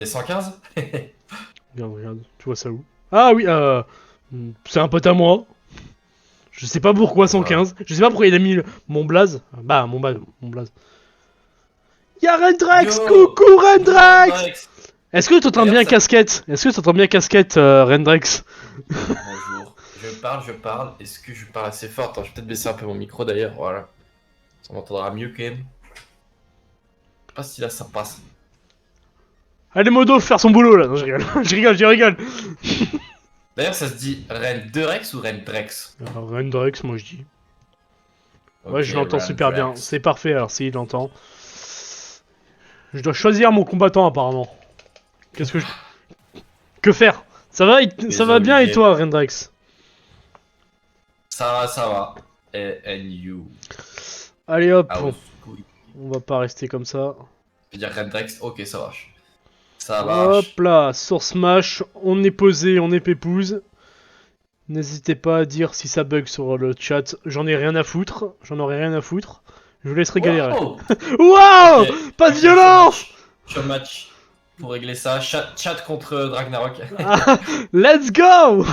Et 115. Regarde, regarde, tu vois ça où? Ah oui, c'est un pote à moi. Je sais pas pourquoi Je vois. 115. Je sais pas pourquoi il a mis mon blaze. Bah, mon blaze. Y'a Rendrex! Yo! Coucou Yo, Rendrex! Hendrix! Est-ce que t'entends D'ailleurs, bien ça. casquette? Est-ce que t'entends bien casquette, Rendrex? Bonjour. Je parle, je parle. Est-ce que je parle assez fort? Attends, je vais peut-être baisser un peu mon micro d'ailleurs. Voilà. Ça m'entendra mieux quand même. Je sais pas si là ça passe. Allez, Modo, faire son boulot là. Non, je rigole. Je rigole, je rigole. D'ailleurs, ça se dit Rendrex ou Rendrex? Rendrex, moi je dis. Ouais, Ok, je l'entends super bien. Rendrex. C'est parfait alors s'il l'entend. Je dois choisir mon combattant apparemment. Qu'est-ce que je. Que faire? Ça va, ça Les va bien et obligés. toi, Rendrex? Ça va, ça va. And you. Allez hop, How's good? on va pas rester comme ça. Je veux dire Rendrex. Ok, ça marche. Ça Hop marche. là, sur Smash, on est posé, on est pépouze. N'hésitez pas à dire si ça bug sur le chat. J'en ai rien à foutre. J'en aurai rien à foutre. Je vous laisserai galérer. Wow! Ok, Waouh! Pas de ok, show violence! match. Show match. Pour régler ça. Chat contre Dragnarok. Ah, let's go!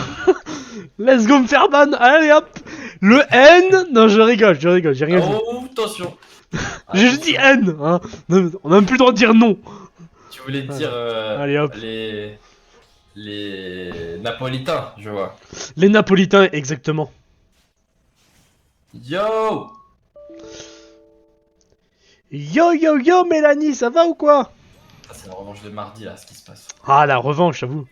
Let's go me faire ban! Allez hop! Le N! Non, je rigole, j'ai rien dit. Oh, attention. J'ai juste dit Attention. N! Hein. Non, on a même plus le droit de dire non! Tu voulais Voilà. dire Allez hop. les Napolitains, je vois. Les Napolitains, exactement. Yo! Yo yo yo Mélanie, ça va ou quoi? Ah, c'est la revanche de mardi là, ce qui se passe. Ah, la revanche, j'avoue.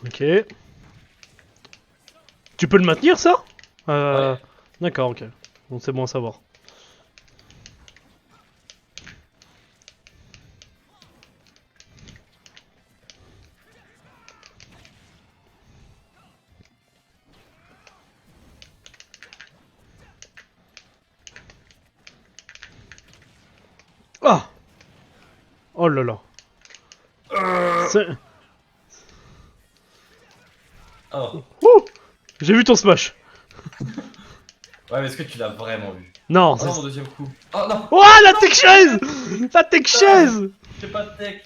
Ok. Tu peux le maintenir, ça? Ouais. D'accord, ok. Bon, c'est bon à savoir. Ah! Oh là là. C'est... Oh. Ouh! J'ai vu ton smash. Ouais, mais est-ce que tu l'as vraiment vu? Non, Oh non, c'est... mon deuxième coup. Oh non! Oh, la tech chaise! La tech Putain, chaise! j'ai pas de tech.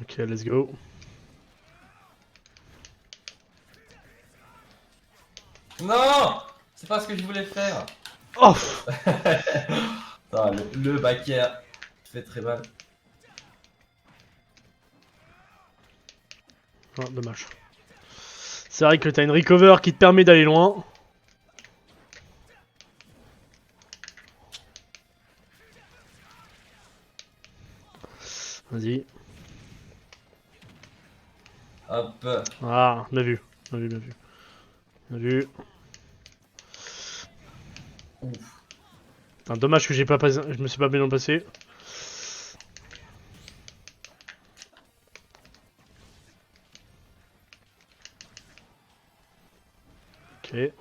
Ok, let's go. Non! C'est pas ce que je voulais faire. Oh! Ah, le backer fait très mal. Ah, dommage. C'est vrai que t'as une recover qui te permet d'aller loin. Vas-y. Hop. Ah, bien vu. Bien vu, bien vu. Bien vu. Ouf. Putain, dommage que j'ai pas passé... je me suis pas bien passé. Ok.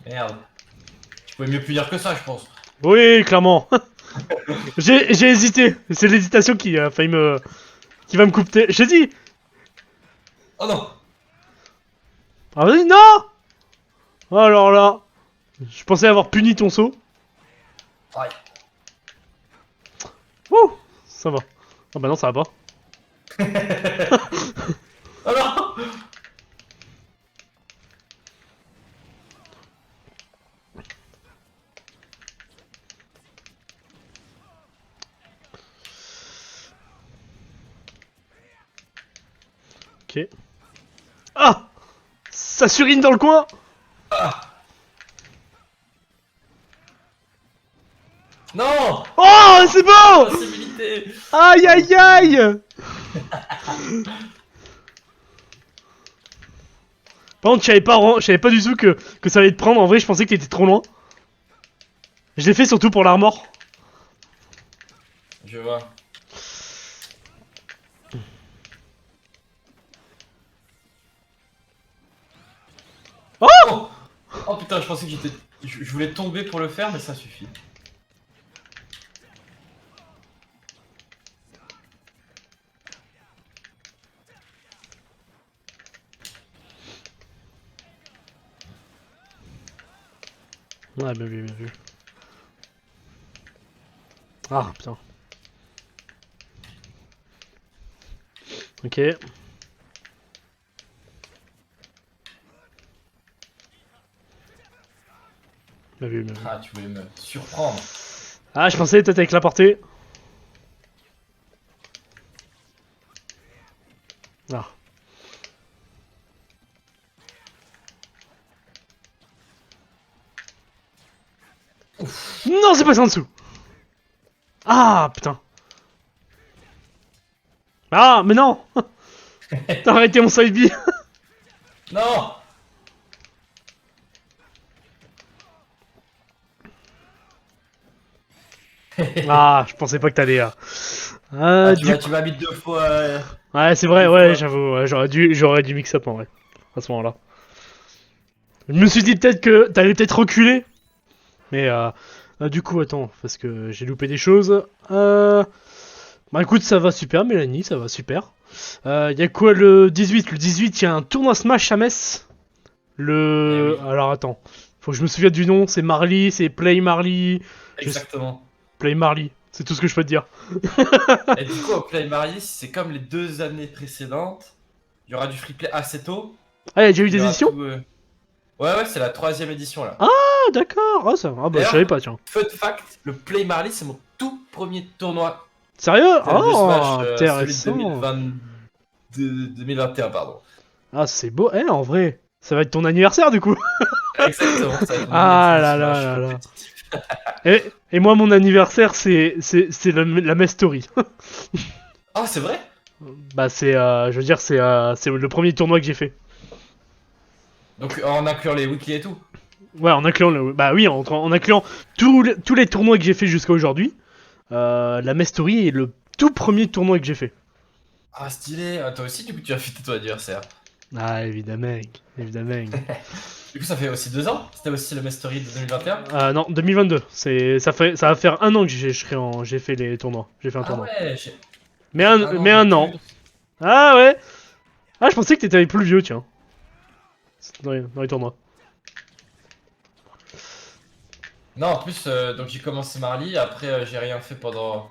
Merde. Tu pouvais mieux punir que ça, je pense. Oui, clairement. J'ai hésité. C'est l'hésitation qui a failli me... qui va me couper. J'ai dit... Oh non! Ah vas-y, non! Alors là... Je pensais avoir puni ton saut. Aïe. Ouh! Ça va. Ah bah non, ça va pas. Oh non! Ok. Ah! Ça surine dans le coin! Non! Oh, c'est bon! Possibilité! Aïe aïe aïe! Par contre, je savais pas du tout que ça allait te prendre. En vrai, je pensais que t'étais trop loin. Je l'ai fait surtout pour l'armor. Je vois. putain, je pensais que j'étais... Je voulais tomber pour le faire, mais ça suffit. Ouais, bien vu, bien vu. Ah, putain. Ok. Bien vu, bien vu. Ah, tu voulais me surprendre. Ah, je pensais peut-être avec la portée. Ah. Non, c'est passé en dessous. Ah, putain. Ah, mais non. T'as arrêté mon side B. Non. Ah, je pensais pas que t'allais là. Ah, Du tu coup... m'as mis 2 fois... Ouais, c'est vrai, 2 fois. ouais, j'avoue. Ouais, j'aurais dû mix up en vrai. À ce moment-là. Je me suis dit peut-être que t'allais peut-être reculer. Mais du coup, attends, parce que j'ai loupé des choses. Bah écoute, ça va super, Mélanie, ça va super. Y a quoi le 18? Le 18, y a un tournoi Smash à Metz. Eh oui, Alors attends, faut que je me souvienne du nom, c'est Marley, c'est Play Marley. Je... exactement. Play Marley, c'est tout ce que je peux te dire. Et du coup, au Play Marie, c'est comme les 2 années précédentes. Il y aura du free play assez tôt. Ah, y'a déjà eu Il y des aura éditions? tout. Ouais, ouais, c'est la 3e édition là. Ah, d'accord, ah, ça... ah bah je savais D'ailleurs, pas, tiens. fun fact, le Play Marley, c'est mon tout premier tournoi Sérieux? de Oh, Smash, celui de intéressant. 2021, pardon. Ah, c'est beau, en vrai, ça va être ton anniversaire du coup. Exactement, ça va être mon Ah anniversaire de là là Smash là là. compétitif. Et moi, mon anniversaire, c'est la Mess Story. Ah, c'est vrai? Bah, je veux dire, c'est le premier tournoi que j'ai fait. Donc en incluant les wikis et tout. Ouais, en incluant bah oui, en incluant tous les tournois que j'ai fait jusqu'à aujourd'hui. La Mess Story est le tout premier tournoi que j'ai fait. Ah, stylé. Ah, toi aussi, du coup, tu as fêté ton anniversaire. Ah, évidemment, évidemment. Du coup, ça fait aussi 2 ans. C'était aussi le Mastery de 2021. Non, 2022. Ça va faire un an que j'ai fait les tournois. J'ai fait un Ah tournoi. ouais, j'ai un an Mais de un an. plus. Ah ouais. Ah, je pensais que t'étais plus vieux, tiens. Dans les tournois. Non, en plus, donc j'ai commencé Marly, après j'ai rien fait pendant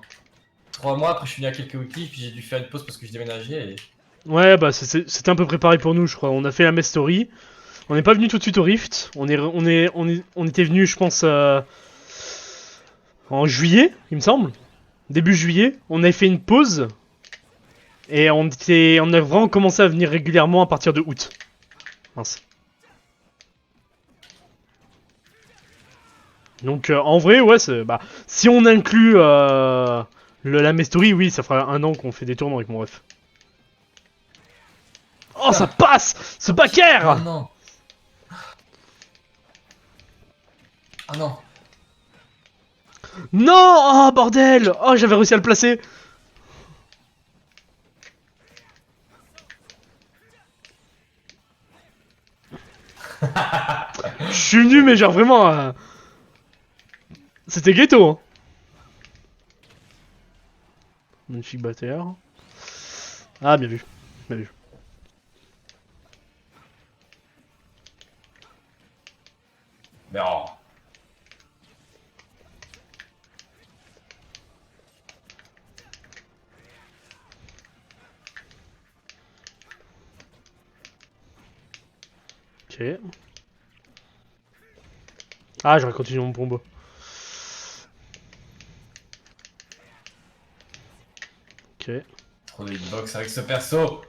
3 mois, après je suis venu à quelques wikis, puis j'ai dû faire une pause parce que je déménageais. Ouais, bah c'était un peu préparé pour nous, je crois. On a fait la Mess Story. On n'est pas venu tout de suite au Rift. On était venu, je pense, en juillet, il me semble. Début juillet. On avait fait une pause. Et on a vraiment commencé à venir régulièrement à partir de août. Mince. Donc en vrai, ouais, bah, si on inclut la Mestory, oui, ça fera un an qu'on fait des tournois avec mon ref. Oh, ça passe. Ce Oh backer. non! Ah non! Non. Oh, bordel. Oh, j'avais réussi à le placer. Je suis venu, mais genre vraiment... C'était ghetto, hein. Magnifique batteur. Ah, bien vu. Bien vu. Mais oh! Ok. Ah, j'aurais continué mon combo. Ok. Trop de hitbox avec ce perso!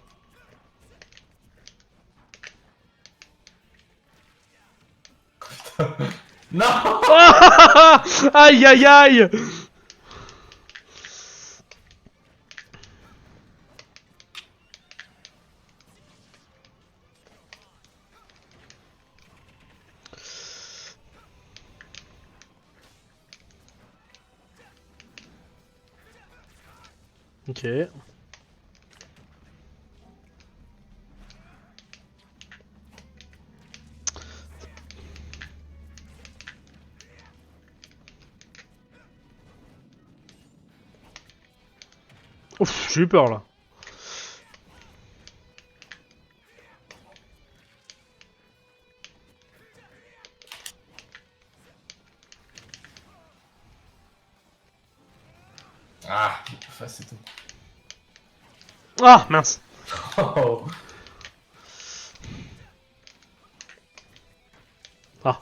Non! Ah, aïe aïe aïe. Ok. Ouf, j'ai eu peur là. Ah, enfin, c'est tout. Ah, mince. Oh. Ah,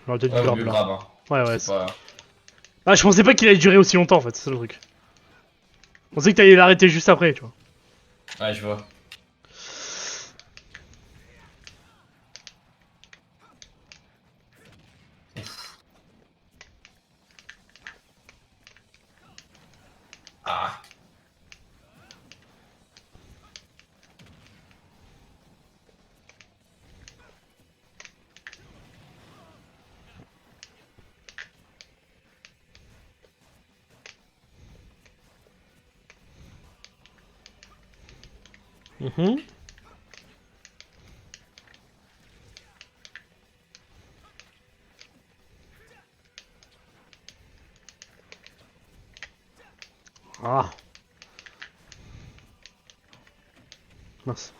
j'aurais peut-être dû Ouais, vaut grab mieux là. grave, hein. Ouais, ouais. C'est pas... Ah, je pensais pas qu'il allait durer aussi longtemps en fait, c'est ça le truc. Je pensais que t'allais l'arrêter juste après, tu vois. Ouais, je vois. Ah. Mhm. Ah, mince.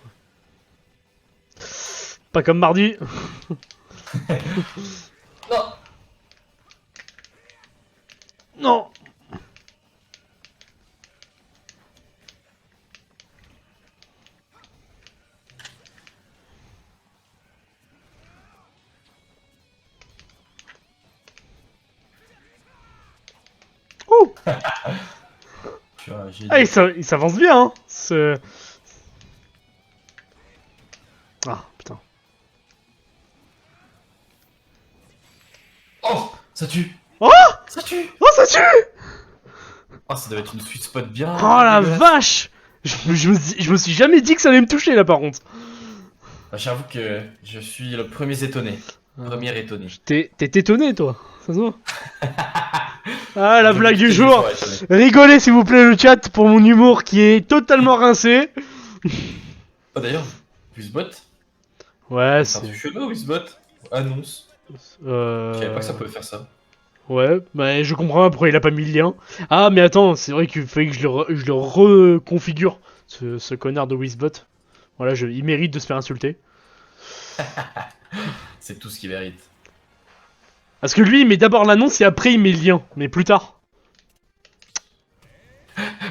Pas comme mardi. Non. Non. Ouh. Je suis un Ah, génie. il s'avance bien, hein. Ah, putain. Oh, ça tue. Oh. Ça tue. Oh, ça tue. Oh, ça doit être une sweet spot bien, Oh bien la dégueulasse. vache. Je me suis jamais dit que ça allait me toucher là par contre. Bah, j'avoue que je suis le premier étonné. Ah. Premier étonné. T'es étonné toi, ça se voit. Ah, la Je vais blague du quitter le jeu jour. pour être étonné. Rigolez s'il vous plaît le chat pour mon humour qui est totalement rincé. Oh, d'ailleurs, Wizbot, Ouais, c'est un c'est... truc chelou, Wizbot. Annonce. Je savais pas que ça Euh... pouvait faire ça. Ouais, bah je comprends pas pourquoi il a pas mis le lien. Ah, mais attends, c'est vrai qu'il fallait que je le reconfigure, ce connard de Wizbot. Voilà, il mérite de se faire insulter. C'est tout ce qu'il mérite. Parce que lui, il met d'abord l'annonce et après il met le lien, mais plus tard.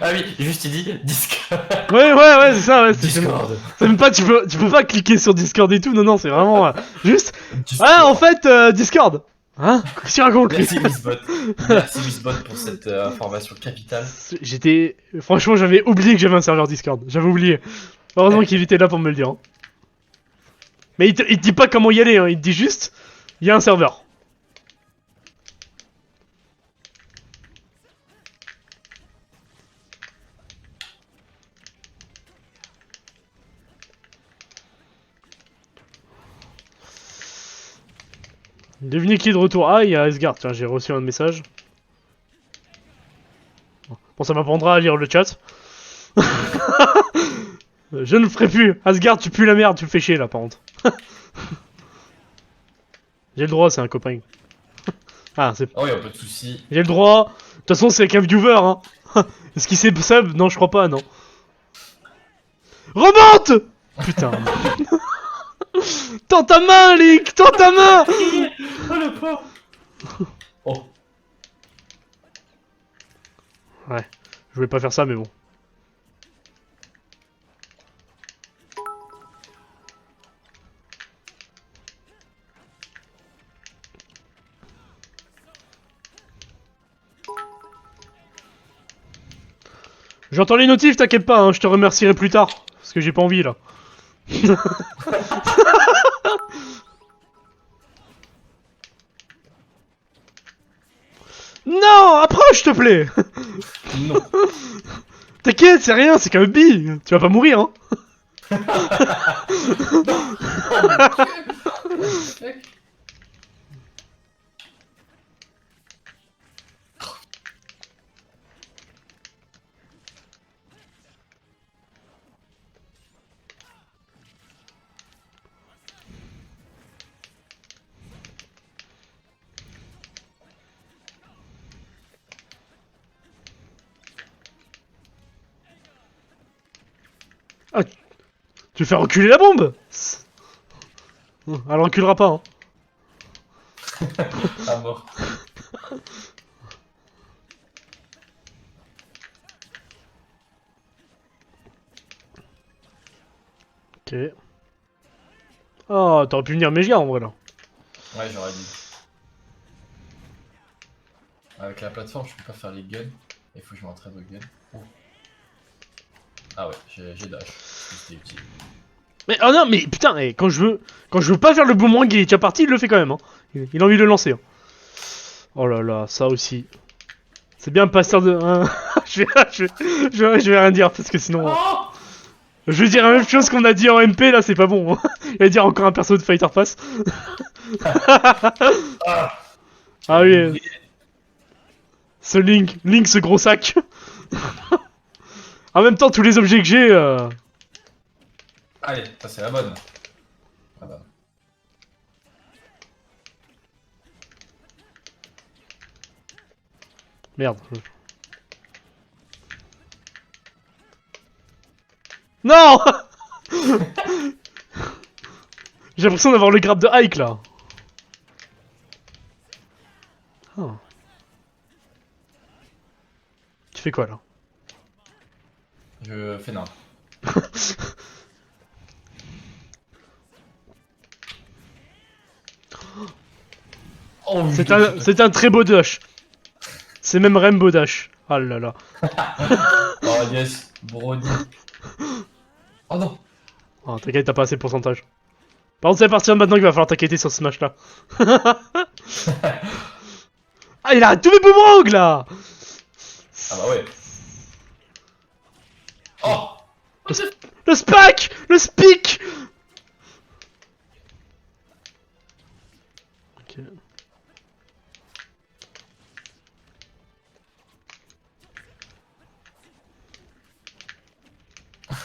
Ah oui, juste il dit Discord. Ouais, c'est ça, ouais, Discord. c'est même pas, tu peux pas cliquer sur Discord et tout, non, c'est vraiment juste. Ah, en Discord. fait, Discord. Hein? Qu'est-ce qu'il raconte lui? Merci Wizbot. Merci Wizbot pour cette information capitale. J'étais. Franchement, j'avais oublié que j'avais un serveur Discord. J'avais oublié. Heureusement qu'il était là pour me le dire. Hein. Mais il te dit pas comment y aller, hein. Il te dit juste, il y a un serveur. Devinez qui est de retour. Ah, il y a Asgard. Tiens, j'ai reçu un message. Bon, ça m'apprendra à lire le chat. Je ne le ferai plus. Asgard, tu pues la merde, tu me fais chier là, par contre. J'ai le droit, c'est un copain. Ah, c'est. Oh, y'a pas de soucis. J'ai le droit. De toute façon, c'est avec un viewer, hein. Est-ce qu'il s'est sub? Non, je crois pas, non. Remonte! Putain. Tends ta main, Link! Tends ta main! Oh le pauvre. Oh. Ouais, je voulais pas faire ça, mais bon. J'entends les notifs, t'inquiète pas, hein, je te remercierai plus tard. Parce que j'ai pas envie, là. Non! Approche, s'il te plaît! Non. T'inquiète, c'est rien, c'est qu'un bille. Tu vas pas mourir, hein. Non. Oh mon dieu. Ah, tu fais reculer la bombe. Elle reculera pas, hein. À mort. Ok. Oh, t'aurais pu venir Mégia en vrai là. Ouais, j'aurais dit. Avec la plateforme, je peux pas faire les guns. Il faut que je m'entraîne au gun. Oh. Ah ouais, j'ai dash. C'était utile. Mais oh non, mais putain, quand je veux pas faire le boomerang, il est déjà parti, il le fait quand même. Hein. Il a envie de le lancer. Hein. Oh là là, ça aussi. C'est bien pasteur de. Hein. Je vais rien dire parce que sinon. Oh Je vais dire la même chose qu'on a dit en MP là, c'est pas bon. Hein. Il va dire encore un perso de Fighter Pass. Ah, Ah oui, ce Link, ce gros sac. En même temps, tous les objets que j'ai. Allez, ça c'est la bonne. Ah bah. Merde. Non. J'ai l'impression d'avoir le grab de Ike là. Oh. Tu fais quoi là? Je fais non. Oh, C'est un très beau dash. C'est même Rainbow Dash. Ah là là. Oh yes, Brody. Oh non. Oh, t'inquiète, t'as pas assez de pourcentage. Par contre, c'est à partir de maintenant qu'il va falloir t'inquiéter sur ce Smash là. Ah, il arrête tous mes boomerangs là. Ah bah ouais. Oh Le SPAC. Le SPIC. Ok.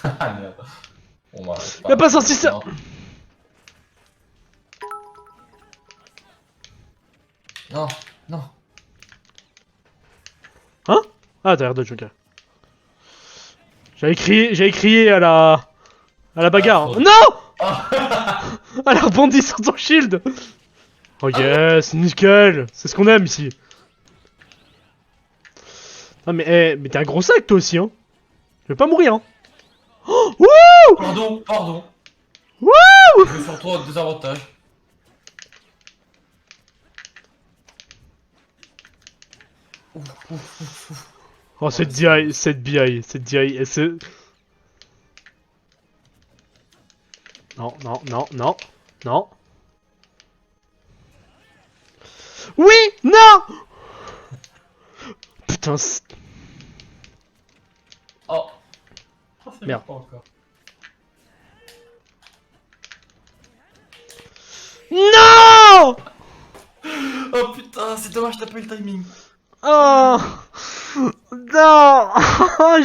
Ah merde. Bon bah, Il a pas sorti ça. Non, non. Hein? Ah, t'as l'air de joker. J'avais crié à la bagarre. Ah, Non! Oh. Elle a rebondi sur ton shield. Oh yes, nickel. C'est ce qu'on aime ici. Ah mais t'es un gros sac toi aussi, hein. Je vais pas mourir, hein. Oh, wouh! Pardon, pardon. Wouh! Je vais sur toi des avantages. Oh, cette DI, cette DI, elle se... Non, non, non, non, non. Oui! Non! Putain, Oh. Oh, c'est Merde. pas encore. non! Oh putain, c'est dommage, t'as pas eu le timing. Oh! Non!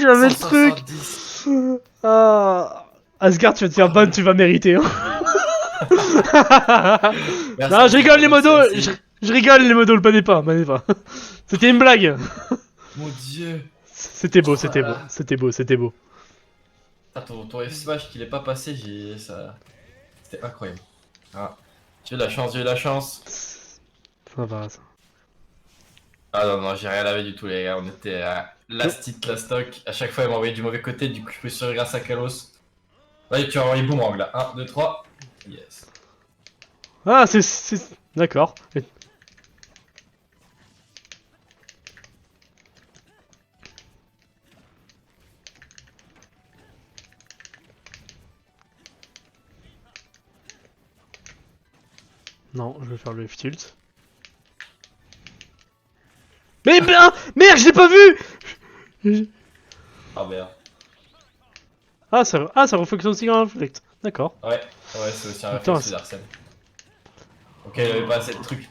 J'avais le truc! 170. Ah. Asgard, tu vas te faire ban, tu vas mériter. Hein. Merci, Non, je rigole les modos! merci. Je rigole les modos, le paniez pas, paniez pas. C'était une blague! Mon dieu. C'était beau, Oh c'était là beau, là. c'était beau, c'était beau. Ah, ton F smash qu'il est pas passé, j'ai ça. C'était incroyable. Ah. J'ai eu la chance, j'ai eu la chance. Ça va, ça. Ah non, non, j'ai rien lavé du tout, les gars. On était à last hit, last stock. À chaque fois, il m'envoyait du mauvais côté, du coup, je peux survivre grâce à Kalos. Ouais, tu vas envoyer boomerang là. 1, 2, 3. Yes. Ah, D'accord. Non, je vais faire le F-tilt. Mais ben, merde, je l'ai pas vu! Ah merde. Ça reflexionne aussi en reflect. D'accord. Ouais, ouais, c'est aussi un Putain, réflexe d'Arsène. Ok, il avait pas assez de trucs.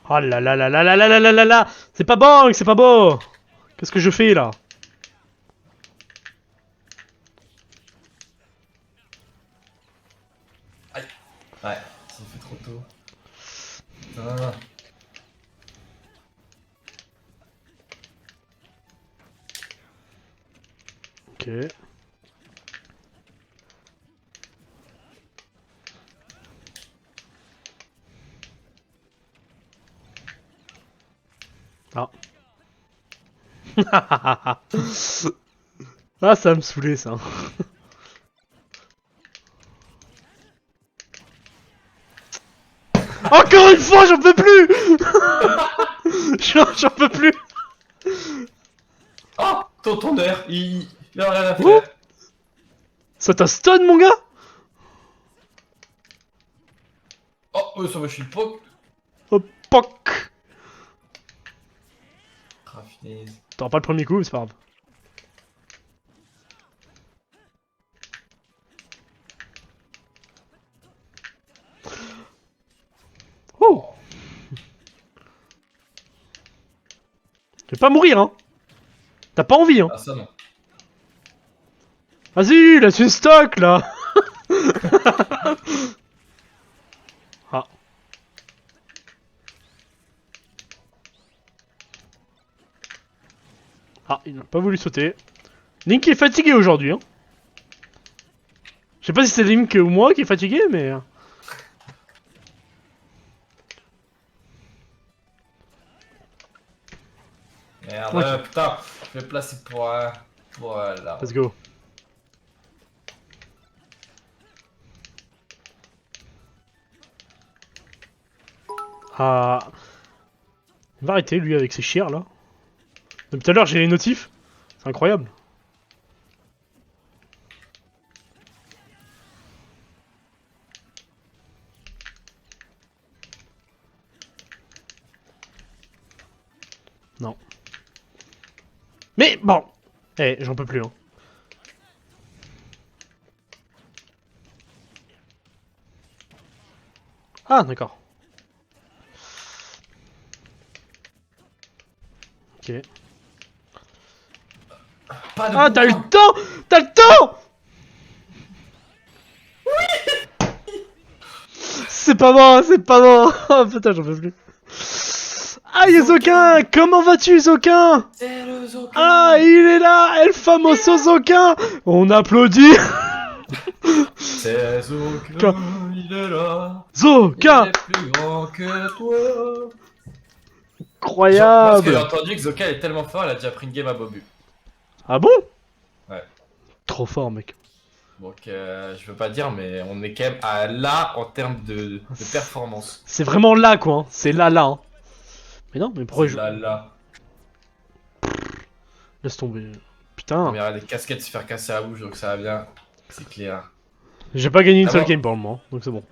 Oh là là là là là là là là là là. C'est pas bon, c'est pas beau. Qu'est-ce que je fais là? Aïe. Ouais, ça fait trop tôt. Putain. Ok. Ah. Ah, ça va me saouler ça. Encore une fois, j'en peux plus. J'en peux plus. Oh, ton tonnerre, il a rien à Oh, faire. ça t'a stun, mon gars? Oh, ça va, je suis le poke. Oh, poc. Ah, finesse. T'auras pas le premier coup, mais c'est pas grave. Oh, je vais pas mourir, hein. T'as pas envie, hein. Ah, ça non. Vas-y, laisse une stock, là. Ah. Ah, il n'a pas voulu sauter. Link est fatigué aujourd'hui, hein. Je sais pas si c'est Link ou moi qui est fatigué, mais... Merde, Ok. putain, je vais placer pour un. Voilà. Let's go. Ah... Il va arrêter, lui, avec ses chiens, là. Depuis tout à l'heure, j'ai les notifs. C'est incroyable. Non. Mais, bon. Eh, j'en peux plus, hein. Ah, d'accord. Ok. Pas de Ah, t'as eu le pouvoir. temps. T'as le temps. C'est pas bon, c'est pas bon. Oh putain, j'en peux plus. Ah, y'a Zokin. Comment vas-tu, Zokin? C'est le Zoka. Ah, il est là, El Famoso Zokin. On applaudit. C'est Zoka, il est là. Il Zokin. est plus grand que toi. Genre, moi, ce que j'ai Incroyable. entendu, que Zoka est tellement fort, il a déjà pris une game à Bobu. Ah bon? Ouais. Trop fort, mec. Donc, je veux pas dire, mais on est quand même à là en termes de performance. C'est vraiment là, quoi. Hein. C'est là, là. Hein. Mais non, mais pourquoi C'est je... là, là. Laisse tomber. On Putain. verra des casquettes se faire casser la bouche, donc ça va bien. C'est clair. J'ai pas gagné une Ah seule bon? game pour le moment, donc c'est bon.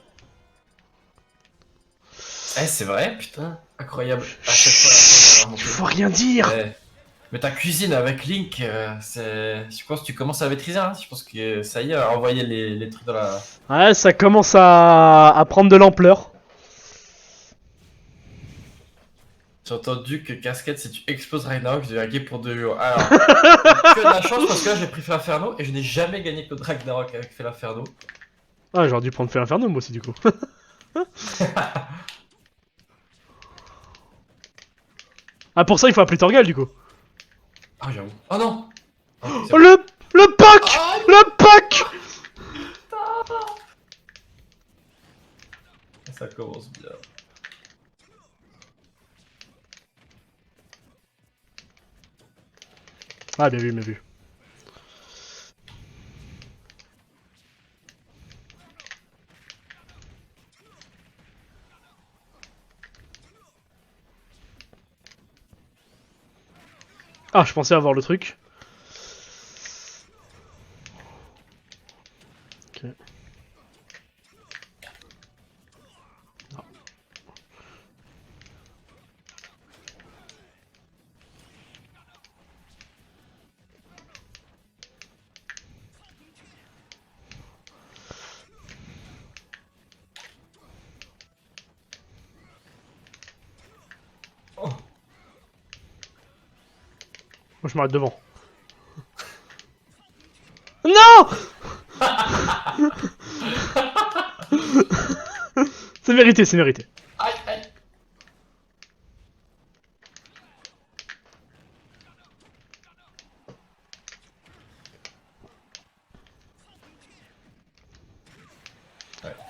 Eh, c'est vrai, putain. Incroyable. À chaque fois, Chut, la tu remontée. faut rien dire. Eh, mais ta cuisine avec Link, c'est. Je pense que tu commences à maîtriser, hein. Je pense que ça y est, envoyer les trucs dans la. Ouais, ça commence à prendre de l'ampleur. J'ai entendu que casquette, si tu exploses Ragnarok, je deviens gay pour 2 jours. Alors, que de la chance parce que là j'ai pris Felaferno et je n'ai jamais gagné contre Ragnarok avec Felaferno. Ah, j'aurais dû prendre Feu Inferno moi aussi du coup. Ah, pour ça il faut appeler Torgal du coup. Ah, j'avoue. Oh non! Oh, c'est Oh, bon. le pack. Ah, Le pack. ça commence bien. Ah, bien vu, bien vu. Ah, je pensais avoir le truc. Ok. Oh. Moi je m'arrête devant. Non. C'est mérité, c'est mérité. Aïe, aïe.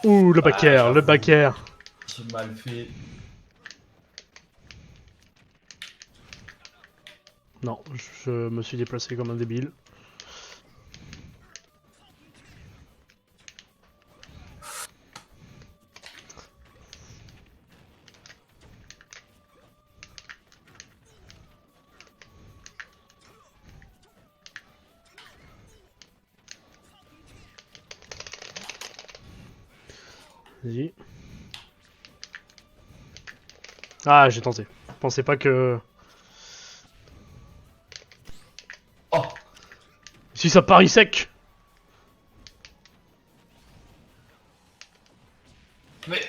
Ouh, le backer, le backer. J'ai mal fait. Non, je me suis déplacé comme un débile. Vas-y. Ah, j'ai tenté. Je pensais pas que... Oh! Si ça parie sec. Mais.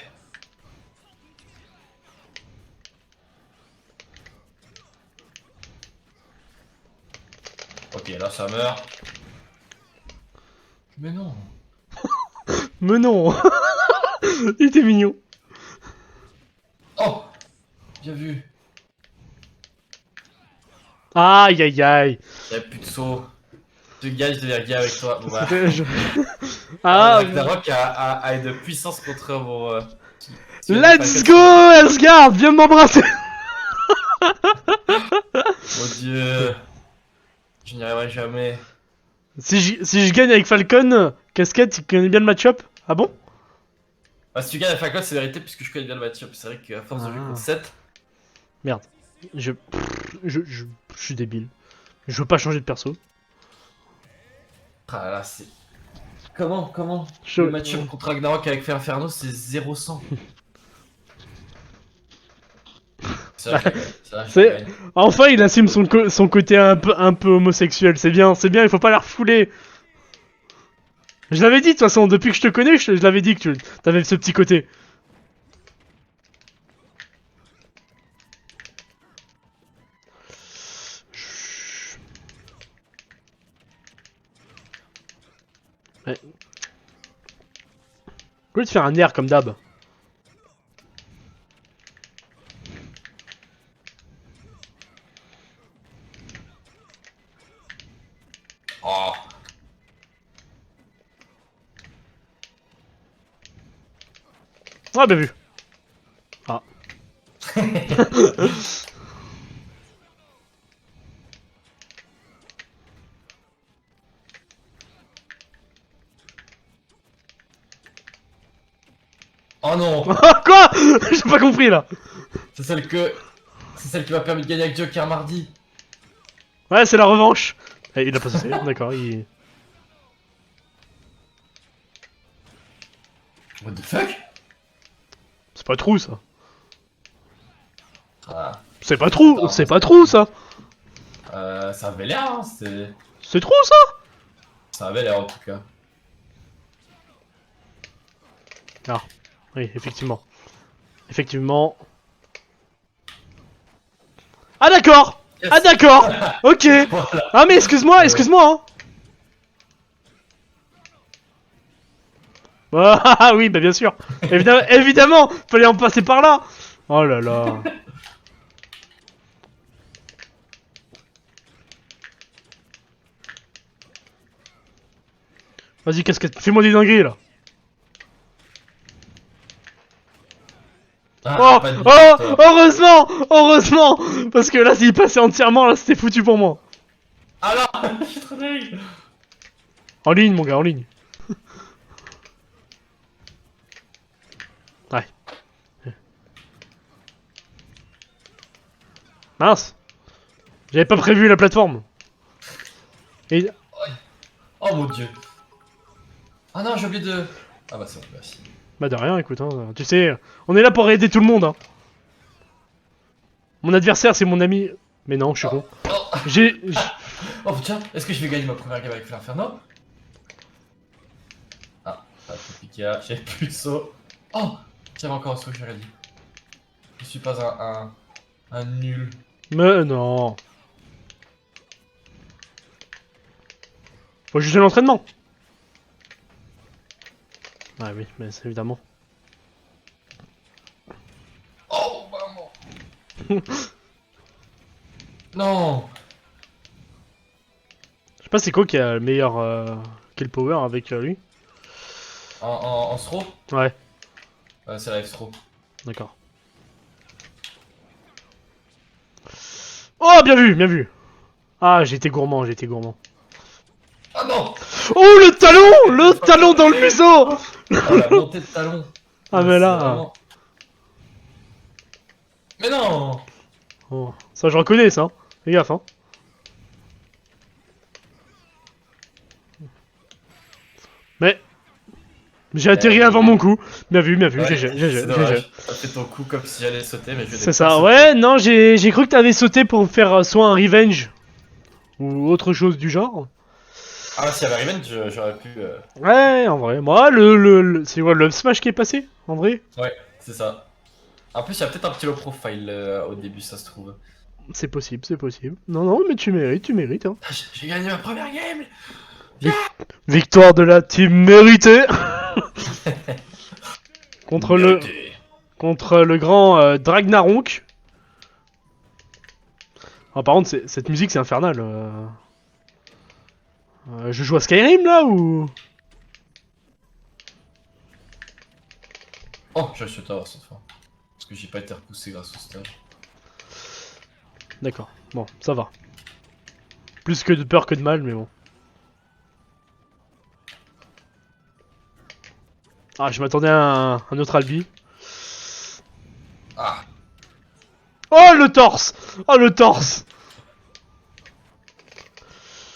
Ok, là ça meurt. Mais non! Mais non. Il était mignon. Oh! Bien vu! Aïe aïe aïe. Y'a plus de saut. Je gagne, je deviens gay avec toi. Bon bah. C'était... Ah, Ah, Ragnarok a une puissance contre mon. let's go Asgard, viens m'embrasser. Mon dieu. Je n'y arriverai jamais. Si je gagne avec Falcon, casquette, tu connais bien le match-up? Ah bon? Ah, si tu gagnes à Falcon, c'est vérité, puisque je connais bien le match-up. C'est vrai qu'à force de jouer contre 7. Merde. Je suis débile. Je veux pas changer de perso. Ah là, c'est. Comment Je- Le match-up contre Ragnarok avec Inferno, c'est 0-100. C'est là que je la gagne. C'est là que je la C'est- gagne. Enfin, il assume son côté un peu homosexuel. C'est bien, il faut pas la refouler. Je l'avais dit de toute façon, depuis que je te connais, je l'avais dit que tu avais ce petit côté. Ouais. Au lieu de faire un air comme d'hab. Oh. Ah, bien vu. Ah. Oh non! Quoi? J'ai pas compris là. C'est celle que. C'est celle qui m'a permis de gagner avec Joker mardi. Ouais, c'est la revanche. Eh, il a pas sauté, d'accord, il... What the fuck? C'est pas trou ça. Ah. C'est pas trou, c'est pas trou ça. Ça avait l'air, hein, C'est trou ça. ça avait l'air en tout cas. Ah, oui, effectivement. Effectivement. Ah d'accord. Yes. Ah d'accord. Ok. Voilà. Ah mais excuse-moi, excuse-moi. Hein. Ah oui, bah bien sûr. Évidemment, évidemment, fallait en passer par là. Oh là là. Vas-y, casquette, fais-moi des dingueries là. Ah, Oh, pas de but, oh, toi. heureusement, heureusement, parce que là, s'il passait entièrement, là, c'était foutu pour moi. Ah non! Je suis trop dingue! En ligne, mon gars, en ligne. Ouais. Mince. J'avais pas prévu la plateforme. Et... Oh mon dieu! Ah non, j'ai oublié de. Ah bah c'est bon, merci. Bah de rien, écoute, hein. Tu sais, on est là pour aider tout le monde. Hein. Mon adversaire, c'est mon ami. Mais non, je suis con. Oh, J'ai... oh putain, est-ce que je vais gagner ma première game avec l'Inferno? Ah, pas trop piqué, j'ai plus de saut. Oh! J'avais encore un saut, j'aurais dit. Je suis pas un nul. Mais non. Faut juste de l'entraînement. Ah oui, mais c'est évidemment. Oh maman! Non! Je sais pas c'est quoi qui a le meilleur kill power avec lui. En throw? Ouais, Ouais, c'est la F-throw. d'accord. Oh, bien vu, bien vu. Ah, j'ai été gourmand, j'ai été gourmand. Ah non! Oh, le talon dans le museau. Oh la montée de talon! Ah, mais C'est là... vraiment- Mais non! Oh, ça, je reconnais, ça. Fais gaffe, hein. Mais... J'ai atterri avant mon coup. Bien vu, Ouais, GG, c'est GG, GG. dommage. T'as fait ton coup comme si j'allais sauter, mais je vais C'est ça, ouais, non, j'ai cru que t'avais sauté pour faire soit un revenge ou autre chose du genre. Ah, s'il y avait Revenge, j'aurais pu. Ouais, en vrai, moi, c'est quoi, le up smash qui est passé, en vrai? Ouais, c'est ça. En plus, il y a peut-être un petit low profile au début, ça se trouve. C'est possible, c'est possible. Non, non, mais tu mérites, hein. Ah, j'ai gagné ma première game! Victoire de la team méritée contre Mérité. le grand Dragnaronk. Ah, par contre, cette musique, c'est infernal. Je joue à Skyrim, là, ou... Oh, j'ai réussi à t'avoir cette fois. Parce que j'ai pas été repoussé grâce au stage. D'accord, bon, ça va. Plus que de peur que de mal, mais bon. Ah, je m'attendais à un autre Albi. Ah! Oh, le torse! Oh, le torse!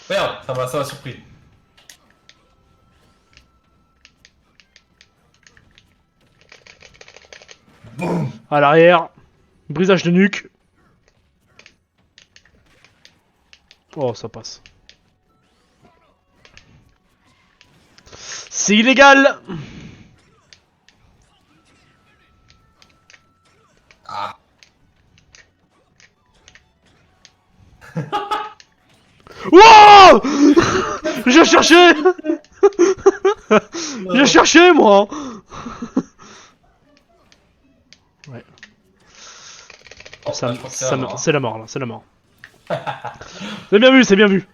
Merde, ça m'a surpris. Boum! À l'arrière. Brisage de nuque. Oh, ça passe. C'est illégal! Ah! Wow! Je cherchais! Je cherchais, moi! Ouais. Oh, Ça, là, je crois que c'est la mort, hein. c'est la mort, là, c'est la mort. C'est bien vu, c'est bien vu.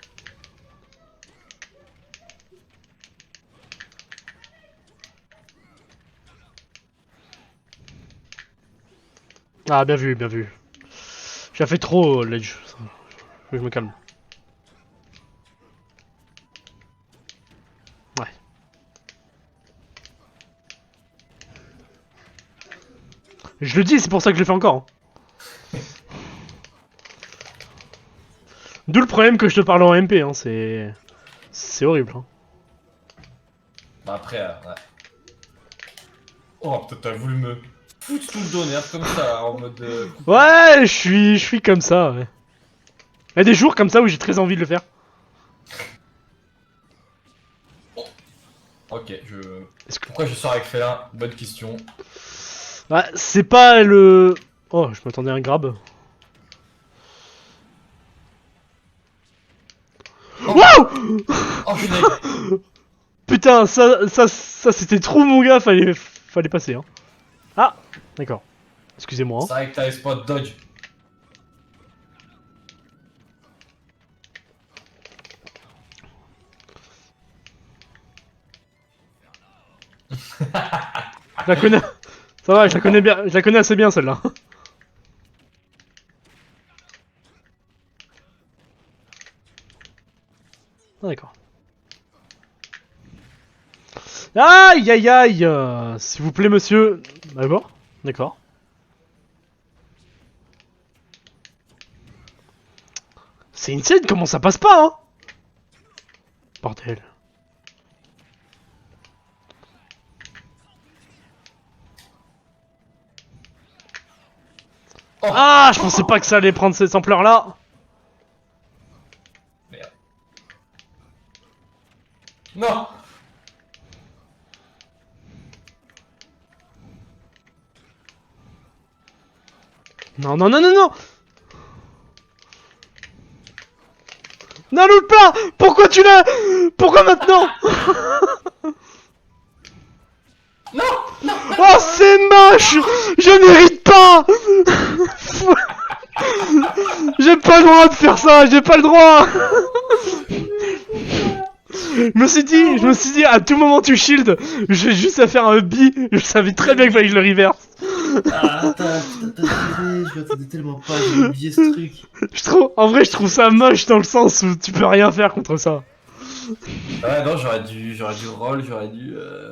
Ah, bien vu, bien vu. J'ai fait trop, Ledge. Faut que je me calme. Ouais. Je le dis, c'est pour ça que je le fais encore. Hein. D'où le problème que je te parle en MP, hein, c'est... C'est horrible. Hein. Bah après, ouais. Oh, peut-être t'as voulu me foutre tout le donner comme ça, en mode. Ouais, je suis comme ça, ouais. Il y a des jours comme ça où j'ai très envie de le faire. Ok, Est-ce que... Pourquoi je sors avec Félin? Bonne question. Bah, c'est pas le... Oh, je m'attendais à un grab. Oh. Wow! Oh, putain! Putain, ça c'était trop mon gars, fallait passer, hein. Ah, d'accord. Excusez-moi. C'est vrai que t'avais spot dodge. Je la connais. Ça va, je la connais bien, je la connais assez bien celle-là. Ah, d'accord. Aïe aïe aïe s'il vous plaît monsieur. D'accord. D'accord. C'est insane comment ça passe pas, hein. Bordel. Oh. Ah, je pensais pas que ça allait prendre cette ampleur là. Merde. Non! Non, non, non, non, non. Non, loot pas. Pourquoi tu l'as? Pourquoi maintenant? Non! Non! Oh, c'est moche. Je mérite pas. J'ai pas le droit de faire ça. J'ai pas le droit. Je me suis dit, à tout moment tu shield, j'ai juste à faire un bi, je savais très bien qu'il fallait que je le reverse. Ah, t'as tiré, je m'attendais tellement pas, j'ai oublié ce truc. En vrai, je trouve ça moche dans le sens où tu peux rien faire contre ça. Ouais, non, j'aurais dû roll,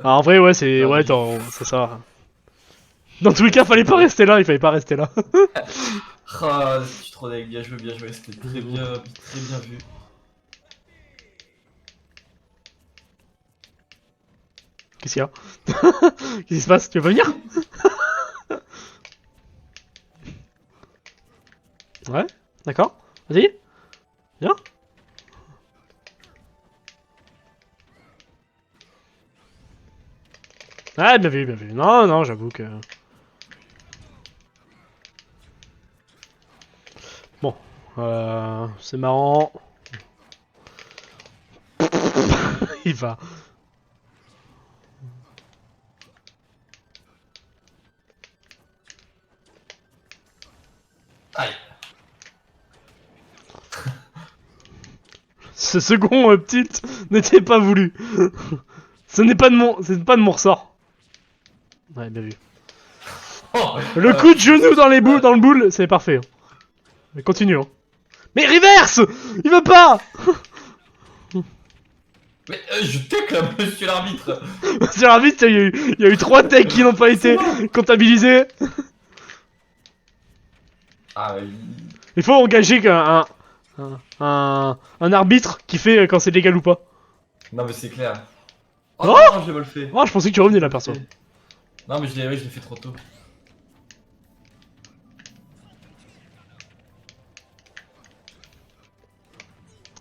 Ah, en vrai, ouais, j'aurais dû- c'est ça. Dans tous les cas, fallait pas rester là, il fallait pas rester là. Ah, je suis trop deg, bien joué, c'était très bien vu. Qu'est-ce qu'il y a? Qu'est-ce qui se passe? Tu veux pas venir? Ouais, d'accord. Vas-y, viens. Ah, bien vu, bien vu. Non, non, j'avoue que... Bon, c'est marrant. Il va. Aïe. Ce second tilt n'était pas voulu. C'est pas de mon ressort. Ouais, bien vu. Oh, Le coup de genou dans les boules, dans le boule, c'est parfait. Mais continue. Hein. Mais reverse! Il veut pas! Mais je tech là, monsieur l'arbitre. Sur l'arbitre, il y a eu 3 techs qui n'ont pas été comptabilisés. Ah, Il faut engager un arbitre qui fait quand c'est légal ou pas. non, mais c'est clair. Oh, Oh non, j'ai mal fait. Oh, je pensais que tu revenais là, perso. Non, mais ouais, je l'ai fait trop tôt.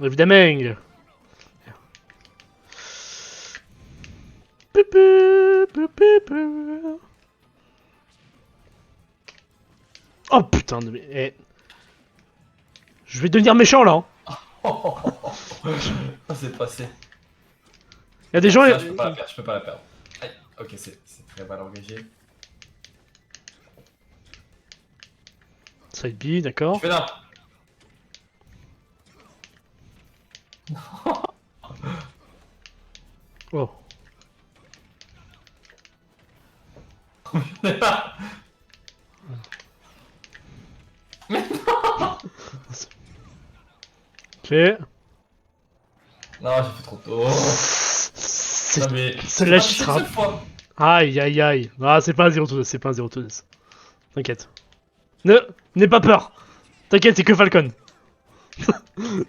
Évidemment. Oh putain de... Je vais devenir méchant là. Hein. Ah, c'est passé. Y a des gens... Ça, je peux pas la perdre, je peux pas la perdre. Aïe, ok, c'est très mal engagé. Side B, d'accord. Je fais là. Oh. Ok. Non, j'ai fait trop tôt. Non, mais C'est j'ai la pas touché une frappe. seule fois. Aïe aïe aïe. Ah, c'est pas un 0 to 2, c'est pas un 0 to 2. T'inquiète. N'aie pas peur. T'inquiète, c'est que Falcon.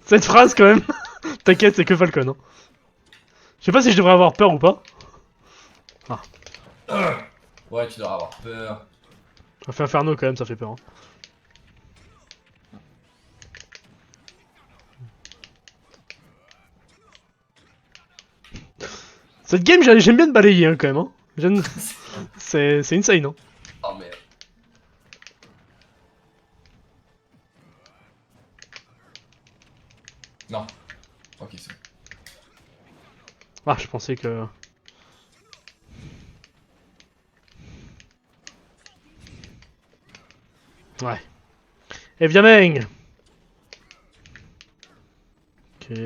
Cette phrase quand même. T'inquiète, c'est que Falcon. Hein. Je sais pas si je devrais avoir peur ou pas. Ouais, tu devras avoir peur. On fait Inferno quand même, ça fait peur. Hein. Cette game, j'aime bien de balayer hein, quand même. Hein. C'est insane. Hein. Oh merde. Non. Ok, c'est bon. Ah, je pensais que... Ouais. Évidemment. Ok.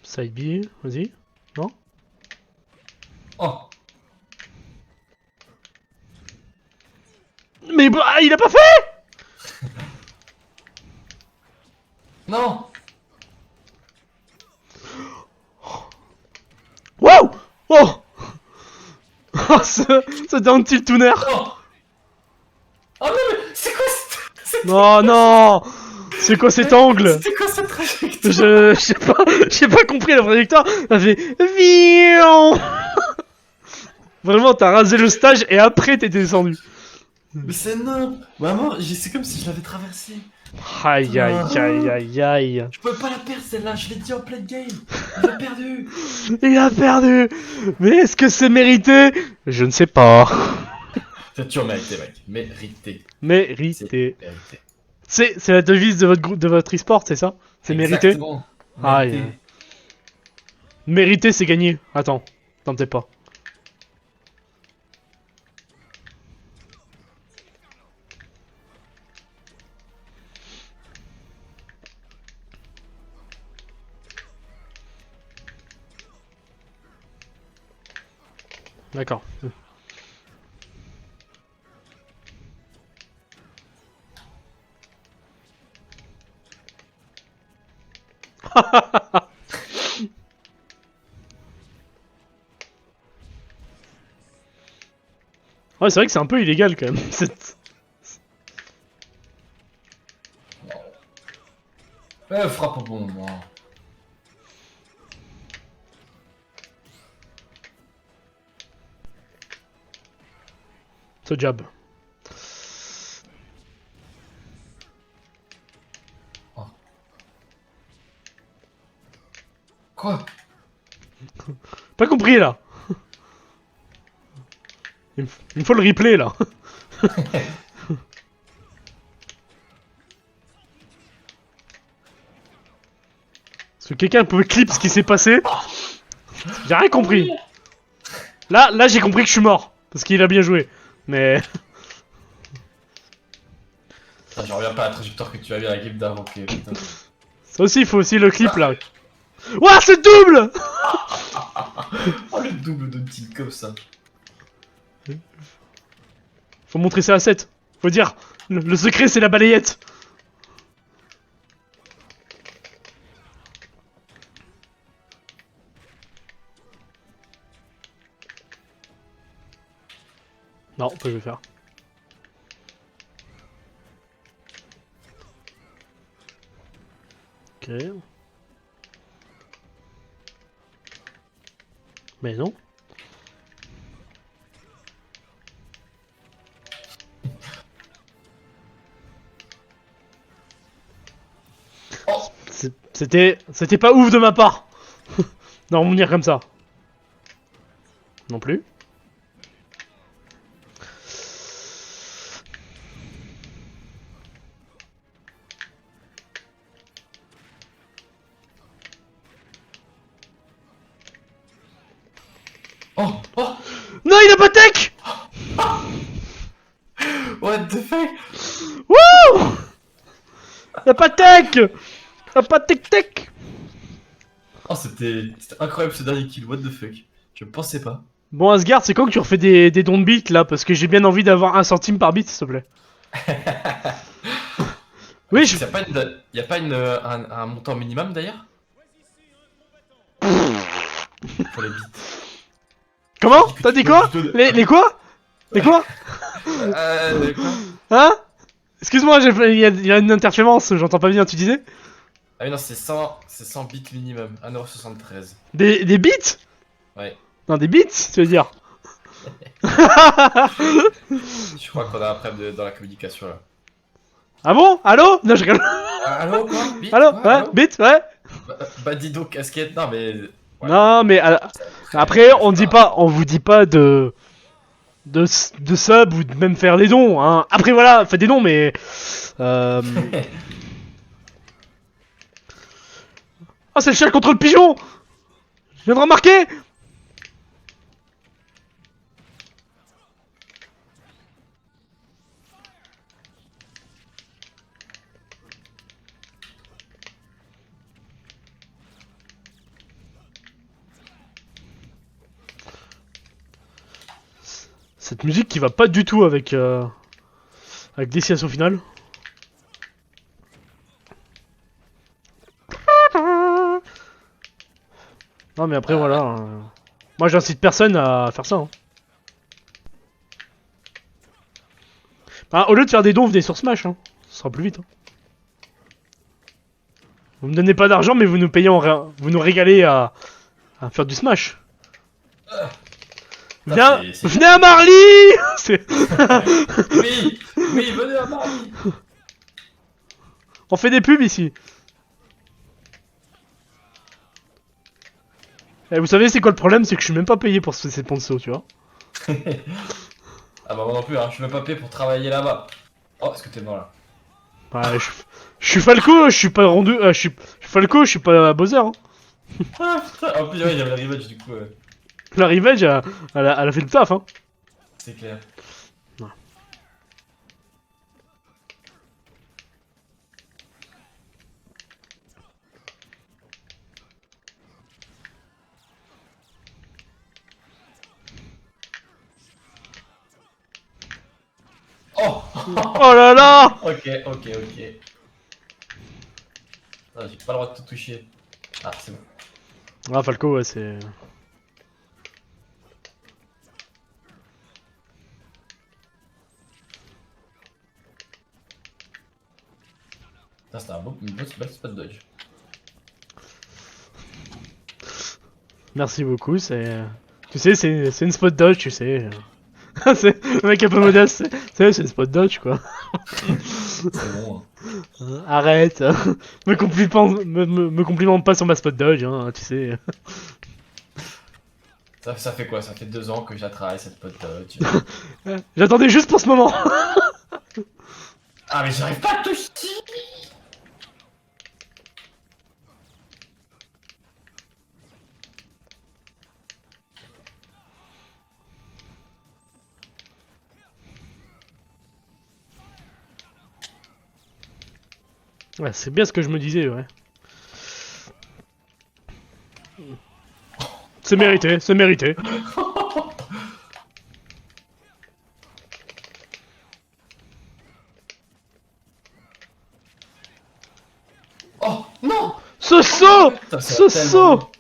Side B, vas-y. Non? Oh. Mais bah, il a pas fait! Non. Wow! Oh! Oh, ce down tilt tuner! Non. Oh non, mais c'est quoi cette... Non, non! C'est quoi cet angle? C'était quoi cette trajectoire? J'ai pas compris la trajectoire. Ça fait vion. Vraiment, t'as rasé le stage et après t'es descendu. Mais c'est énorme. Vraiment, c'est comme si je l'avais traversé. Aïe aïe aïe aïe aïe. Je pouvais pas la perdre celle-là, je l'ai dit en pleine game. Il a perdu. Il a perdu. Mais est-ce que c'est mérité? Je ne sais pas. C'est toujours mérité, mec. Mérité. Mérité. Mérité. C'est la devise de votre groupe, de votre e-sport, c'est ça? C'est mérité? Exactement. Aïe. Mérité. Mérité, c'est gagné. Attends, tentez pas. D'accord. Ouais, c'est vrai que c'est un peu illégal quand même. Frappe au bon moment. Ce jab. Quoi? Pas compris là. Il me faut le replay là. Est-ce que quelqu'un peut clip ce qui s'est passé? J'ai rien compris. Là j'ai compris que je suis mort. Parce qu'il a bien joué. Mais... Putain, je reviens pas à la trajectoire que tu as vu à la game d'avant. Ok, putain. Ça aussi, il faut aussi le clip là. Ouah, c'est double! Oh, le double de team comme ça. Faut montrer ça à 7. Faut dire, le secret c'est la balayette. Non, je vais faire. Ok. Mais non. Oh, C'était pas ouf de ma part. Non, on dire comme ça. Non plus. oh, oh. Non, il a pas tech. What the fuck? Wouh! Il a pas tech. Il a pas tech. Oh, c'était incroyable ce dernier kill. What the fuck? Je pensais pas. Bon, Asgard, c'est quand que tu refais des dons de bits là? Parce que j'ai bien envie d'avoir 1 centime par bit, s'il te plaît. Oui, je. Y a pas un montant minimum d'ailleurs? Pour les bits. Comment? T'as dit quoi? Les quoi? Les quoi? Quoi? Hein? Excuse-moi, il y a une interférence, j'entends pas bien, tu disais? Ah oui, non, c'est 100 bits minimum. 1,73 €. Des bits? Ouais. Non, des bits, tu veux dire? Je crois qu'on a un problème dans la communication là. Ah bon? Allô? Non, je rigole. Allô, quoi? Bit? Allô? Quoi? Ouais, Allô? bits, ouais? Bah dis donc, casquette, non mais... Ouais. Non, mais après, on vous dit pas de sub ou de même faire des dons, hein. Après, voilà, faites des dons, mais... Euh... Ah, c'est le chien contre le pigeon! Je viens de remarquer! Cette musique qui va pas du tout avec Destination Finale. Non mais après voilà. Moi j'incite personne à faire ça. Hein. Bah, au lieu de faire des dons, venez sur Smash. Hein. Ce sera plus vite. Hein. Vous me donnez pas d'argent mais vous nous payez vous nous régalez à faire du Smash. Venez à Marly. Oui, oui, venez à Marly. On fait des pubs ici. Et vous savez c'est quoi le problème? C'est que je suis même pas payé pour ces ponceaux, tu vois. Ah bah moi non plus, hein. Je suis même pas payé pour travailler là-bas. Oh, est-ce que t'es mort là? Ouais, je suis Falco, je suis pas rendu... je suis Falco, je suis pas Bowser. Hein. Ah putain, en plus ouais, il y avait la rematch du coup. La Revenge, elle a fait le taf. Hein. C'est clair. Ouais. Oh là là. Ok. Ah, j'ai pas le droit de te toucher. Ah, c'est bon. Ah, Falco, ouais, c'est... Ça, c'était un beau spot dodge. Merci beaucoup, c'est... Tu sais, c'est une spot dodge, tu sais. C'est le mec un peu modeste, c'est une spot dodge, quoi. C'est bon. Arrête. Me complimente pas sur ma spot dodge, hein, tu sais. Ça fait quoi? Ça fait 2 ans que je la travaille cette spot dodge. J'attendais juste pour ce moment. Ah, mais j'arrive pas à te toucher. Ouais, c'est bien ce que je me disais, ouais. C'est mérité, c'est mérité. Oh non! Ce saut! Putain, Ce c'est saut!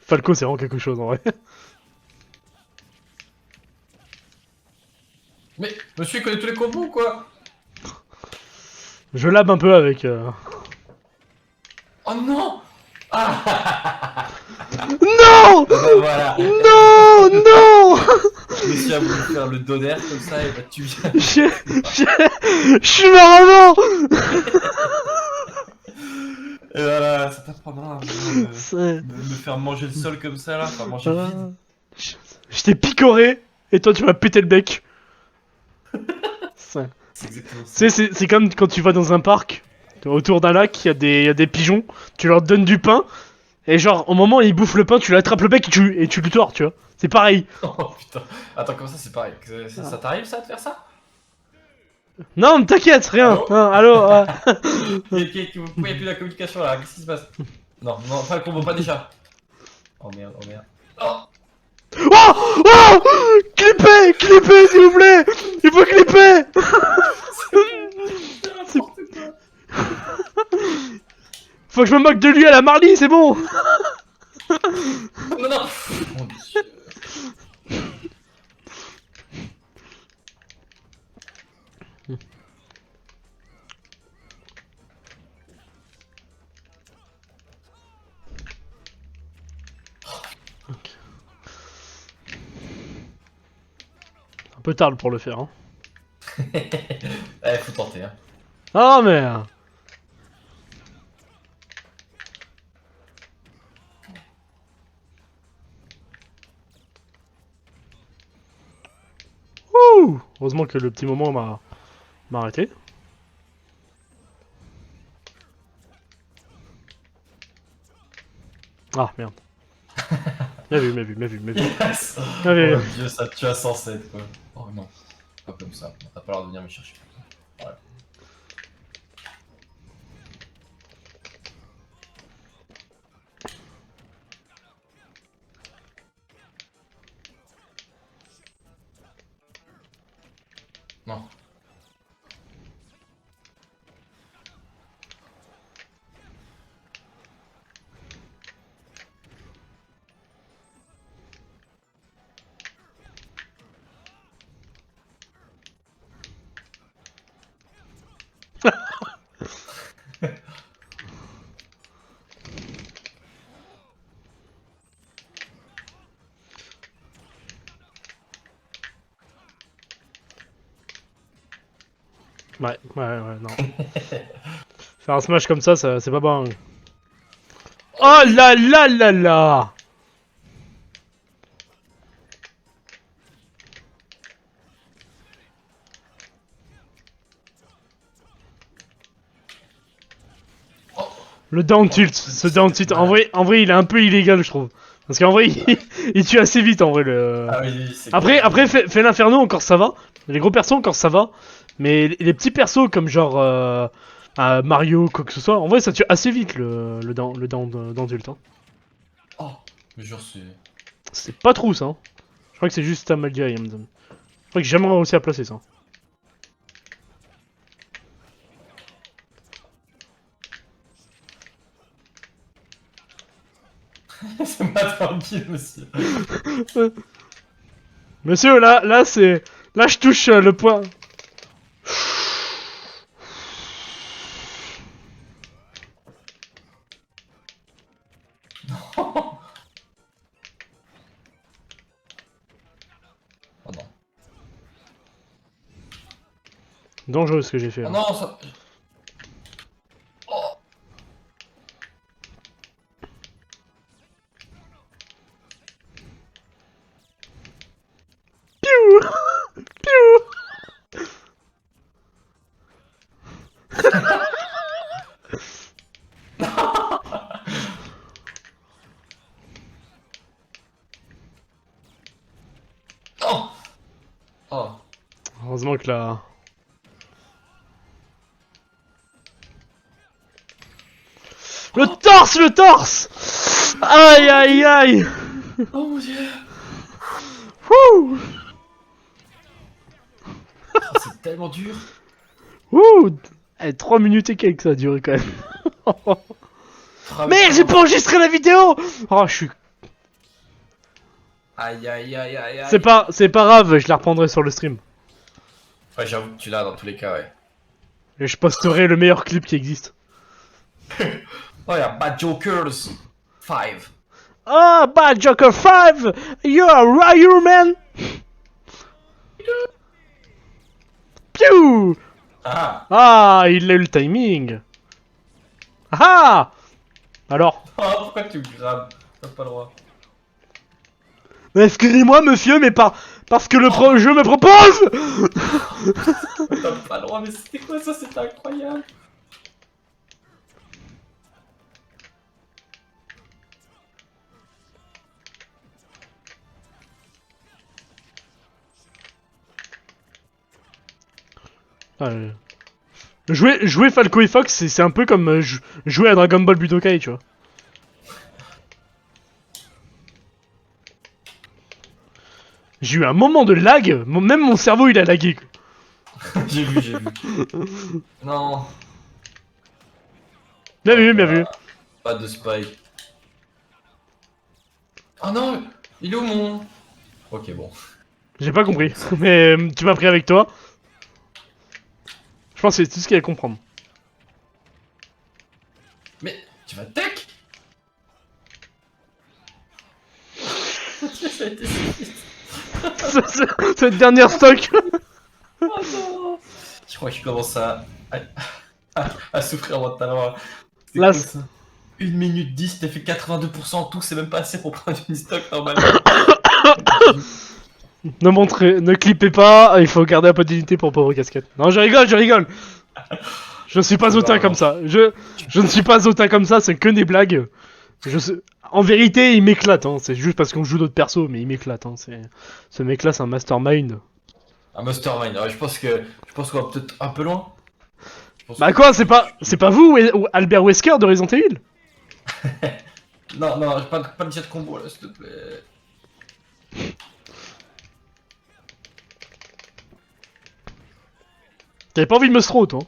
Falco, c'est vraiment quelque chose, en vrai. Mais monsieur il connaît tous les combos ou quoi? Je lab un peu avec... Oh non! Ah! Non! Bah voilà! Non! Non! Monsieur a voulu faire le dos d'air comme ça et bah tu viens. Je suis mort avant! Et voilà, ça t'apprendra C'est- de me faire manger le sol comme ça là, enfin manger le vide. Je t'ai picoré, et toi tu m'as pété le bec. C'est C'est exactement ça. Tu sais, c'est comme quand tu vas dans un parc, autour d'un lac, il y a des pigeons, tu leur donnes du pain, et genre, au moment où ils bouffent le pain, tu l'attrapes le bec et tu le tords, tu vois. C'est pareil. Oh putain. Attends, comment ça c'est pareil? Ça t'arrive ça de faire ça? Non, mais t'inquiète, rien. Allô Hein, allô, Pourquoi y'a plus la communication là? Qu'est-ce qui se passe? Non, pas le combo, pas déjà. Oh merde, oh merde. Oh! Oh! Oh! Clippez! Clippez, s'il vous plaît! Il faut clipper! C'est n'importe quoi! Faut que je me moque de lui à la Marley, c'est bon! Non, non! Mon Dieu. Un peu tard pour le faire, hein. Allez, faut tenter, hein. Ah, mais... Ouh! Heureusement que le petit moment m'a arrêté. Ah, merde. Bien vu, bien vu, bien vu, bien vu. Yes! Ah, mais- Oh Dieu, ça tue à 107 quoi. Oh non. Pas comme ça, t'as pas l'air de venir me chercher. Voilà. Non. Ouais, non. Faire un smash comme ça, c'est pas bon. Oh là là là là! Le down tilt, ce down tilt, en vrai, il est un peu illégal, je trouve. Parce qu'en vrai, il tue assez vite, en vrai, le... Ah oui, c'est Après, fais l'inferno, encore ça va. Les gros persos, encore ça va. Mais les petits persos, comme genre Mario, quoi que ce soit, en vrai, ça tue assez vite, le down tilt, hein. Oh, je jure, c'est. C'est pas trop ça, hein. Je crois que c'est juste Amalia, il me donne. que j'ai jamais réussi à placer ça. C'est pas tranquille, monsieur. Monsieur, là c'est... Là je touche le point. Oh non. Dangereux ce que j'ai fait. Oh Là. non, ça... Oh. Oh. Heureusement que là... Le torse. Aïe aïe aïe. Oh mon dieu. Wouh. Oh, c'est tellement dur. Wouh. 3 minutes et quelques ça a duré quand même. Merde, j'ai pas enregistré la vidéo. Oh, je suis... Aïe aïe aïe aïe aïe. C'est pas grave, je la reprendrai sur le stream. Ouais, j'avoue que tu l'as dans tous les cas, ouais. Et je posterai le meilleur clip qui existe. Oh, y'a Bad Jokers 5. Oh, Bad Joker 5! You're a liar, man! Piou! Ah. Ah, il a eu le timing! Ah! Alors? Oh, pourquoi tu me grabes? T'as pas le droit. Excusez-moi, monsieur, mais parce que le jeu me propose! T'as pas le droit, mais c'était quoi ça? C'était incroyable. Ah, jouer Falco et Fox, c'est un peu comme jouer à Dragon Ball Budokai, tu vois. J'ai eu un moment de lag, même mon cerveau il a lagué. J'ai vu. Non. Bien vu, bien vu. Pas de spike. Oh non, il est où mon... Ok, bon. J'ai pas compris, mais tu m'as pris avec toi. Je pense que c'est tout ce qu'il y a à comprendre. Mais tu vas tech. Ça a été si vite. Cette dernière stock. Oh non. Je crois que je commence à souffrir mentalement. C'est Là, quoi ça 1 minute 10, t'as fait 82% en tout, c'est même pas assez pour prendre une stock normalement. ne clippez pas, il faut garder un peu de dignité pour pauvre casquette. Non, je rigole. Je suis pas hautain comme ça. Je ne suis pas hautain comme ça, c'est que des blagues. En vérité, il m'éclate, hein. C'est juste parce qu'on joue d'autres persos, mais il m'éclate, hein. Ce mec-là, c'est un mastermind. Un mastermind, ouais, je pense qu'on va peut-être un peu loin. Bah quoi, c'est pas vous, Albert Wesker de Resident Evil? Non, pas de jet combo là, s'il te plaît. T'avais pas envie de me stro, toi?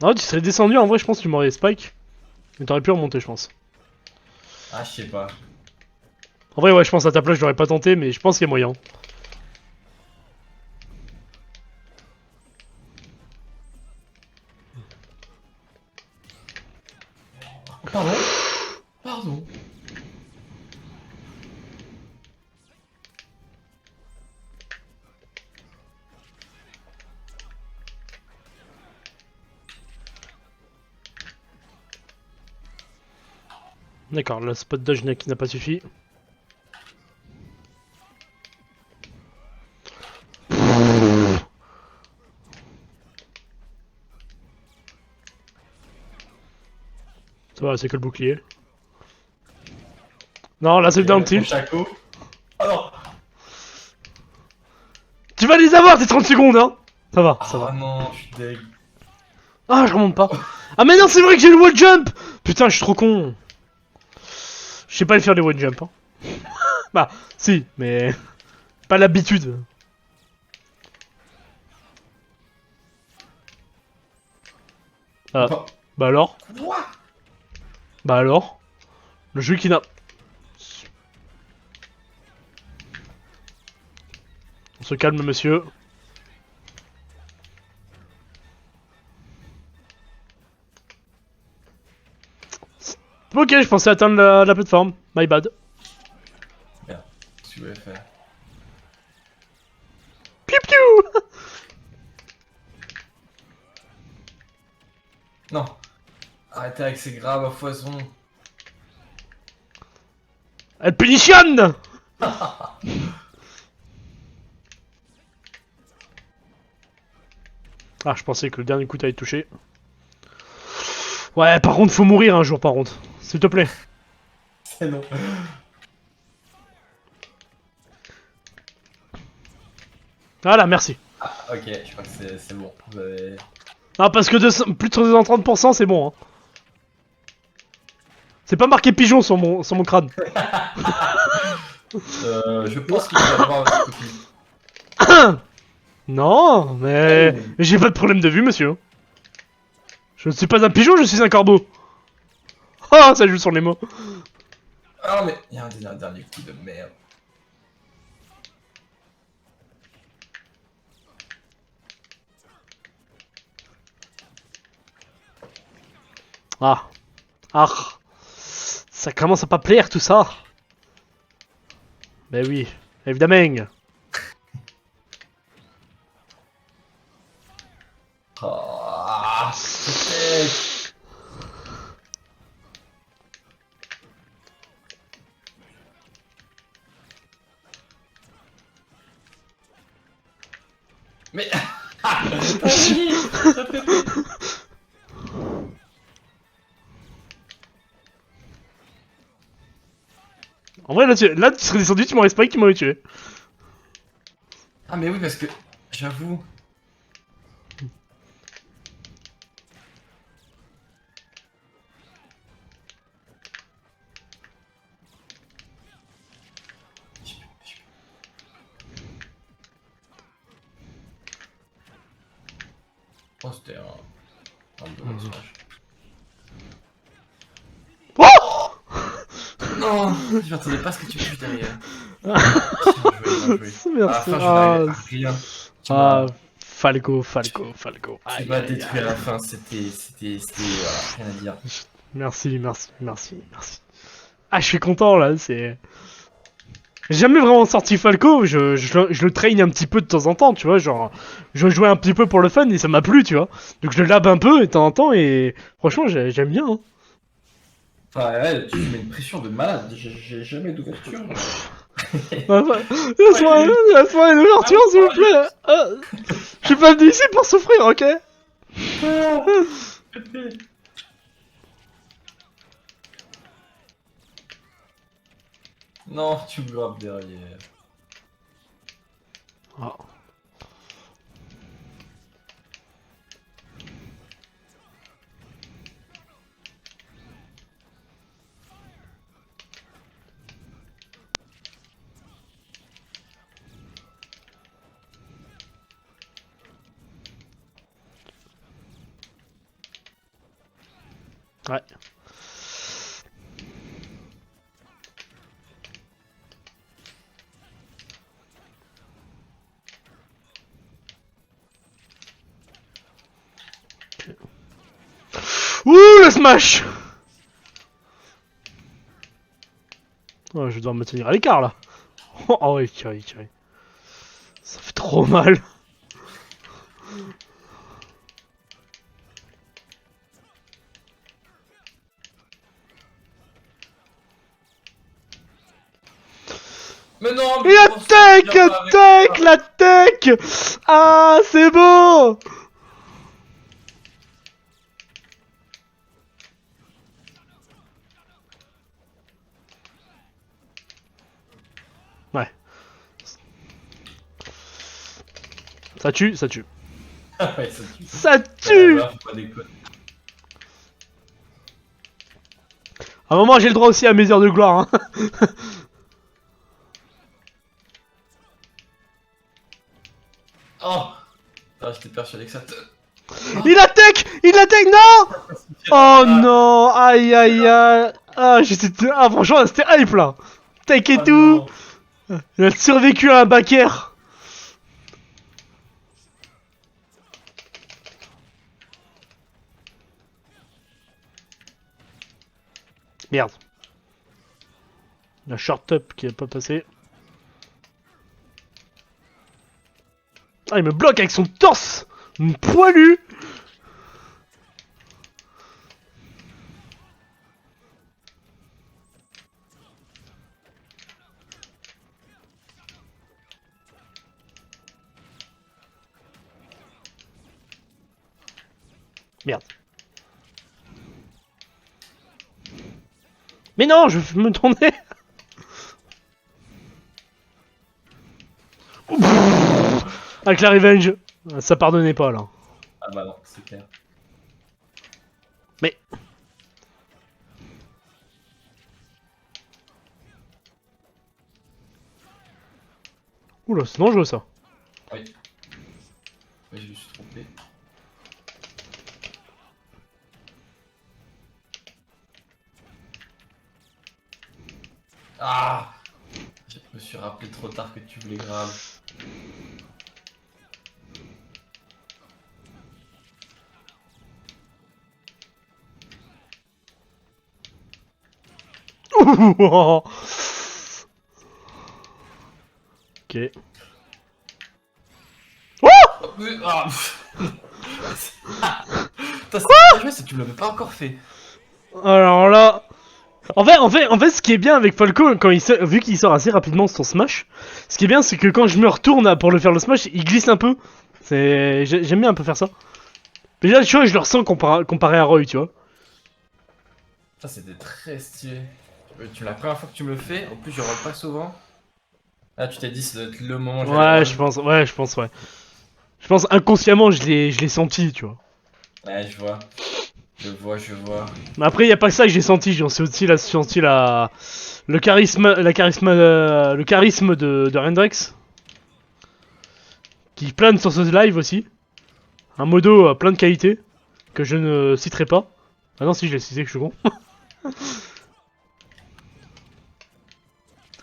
Ah, tu serais descendu, en vrai, je pense que tu m'aurais spike. Mais t'aurais pu remonter, je pense. Ah, je sais pas. En vrai, ouais, je pense à ta place, je l'aurais pas tenté, mais je pense qu'il y a moyen. Pardon. D'accord, le spot dodge qui n'a pas suffi. Ça va, c'est que le bouclier. Non, là c'est le down tilt. Chaco. Oh non. Tu vas les avoir tes 30 secondes, hein. Ça va, ça Ah va. non, je suis deg. Ah, je remonte pas. Ah, mais non, c'est vrai que j'ai le wall jump. Putain, je suis trop con. Je sais pas le faire les wall jump. Hein. Bah, si, mais pas l'habitude. Ah, Enfin, bah alors. quoi? Bah alors. Le jeu qui n'a... On se calme, monsieur. Ok, je pensais atteindre la plateforme. My bad. Merde, qu'est-ce que tu voulais faire? Piu piu. Non. Arrêtez avec ces graves à foison. Elle punitionne. Ah, je pensais que le dernier coup t'allait toucher. Ouais, par contre, faut mourir un jour, par contre. S'il te plaît. C'est non. Voilà, merci. Ah, ok, je crois que c'est bon. Vous avez... Ah, parce que plus de 230%, c'est bon. Hein. C'est pas marqué pigeon sur mon crâne. Je pense qu'il faut avoir votre copie. Non, mais j'ai pas de problème de vue, monsieur. Je ne suis pas un pigeon, je suis un corbeau. Ah, ça joue sur les mots. Ah non, mais il y a un dernier coup de merde. Ah. Ah. Ça commence à pas plaire tout ça. Ben oui, évidemment. Ah, peut-être. Mais... En vrai, là, tu serais descendu, tu m'aurais spray qui m'aurait tué. Ah mais oui, parce que... J'avoue... Oh, c'était un bon message. Oh. Non, je m'attendais pas à ce que tu touches derrière. Bien joué, bien joué. À la Merci. fin, je n'arrivais à rien. Tu Ah, m'as Falco. tu Aïe, m'as aïe, détruit à aïe. la fin, voilà, rien à dire. Merci. Ah, je suis content là, c'est... J'ai jamais vraiment sorti Falco, je le traîne un petit peu de temps en temps, tu vois, genre... Je jouais un petit peu pour le fun et ça m'a plu, tu vois. Donc je le lab un peu de temps en temps et... Franchement, j'aime bien, hein. Enfin, ouais, tu mets une pression de malade, j'ai jamais d'ouverture. Enfin, laisse-moi une ouverture, s'il vous plaît. Je suis pas venu ici pour souffrir, ok? Non, tu me graves derrière. Ah. Ouais. Ouh, le smash! Oh, je dois me tenir à l'écart là. Oh oui, carré. Ça fait trop mal. Mais non, Et mais attaque, la tech. Ah, c'est beau. Ouais. Ça tue. Ouais, ça tue. Ça tue. Là-bas, faut pas déconner. À un moment, j'ai le droit aussi à mes heures de gloire. Hein. Oh! Ah, j'étais persuadé que ça te. Il attaque. Il attaque. Non. Oh Ah, non. Aïe aïe aïe. Ah, ah franchement, c'était hype là. Tech et oh tout. non. Il a survécu à un backer. Merde. La short up qui a pas passé. Ah, il me bloque avec son torse poilu. Merde. Mais non, je veux me tourner. Avec la revenge, ça pardonnait pas là. Ah bah non, c'est clair. Mais oula, c'est dangereux ça. Oui. Oui, je me suis trompé. Ah! Je me suis rappelé trop tard que tu voulais grave. Ok. Oh, Oh, mais- ah, Putain, c'est bien joué, ça tu me l'avais pas encore fait. alors là. En fait, ce qui est bien avec Falco, vu qu'il sort assez rapidement son smash, ce qui est bien, c'est que quand je me retourne pour le faire le smash, il glisse un peu. J'aime bien un peu faire ça. Déjà, tu vois, je le ressens comparé à Roy, tu vois. Ça c'était très stylé. La première fois que tu me le fais, en plus je roll pas souvent. Là tu t'es dit ça doit être le moment où j'allais Ouais, roll. je pense, ouais. Je pense inconsciemment, je l'ai senti, tu vois. Ouais, je vois. Je vois. Mais après, y a pas que ça que j'ai senti, j'ai aussi senti le charisme de Hendrix, qui plane sur ce live aussi. Un modo plein de qualité, que je ne citerai pas. Ah non, si, je l'ai cité, que je suis con.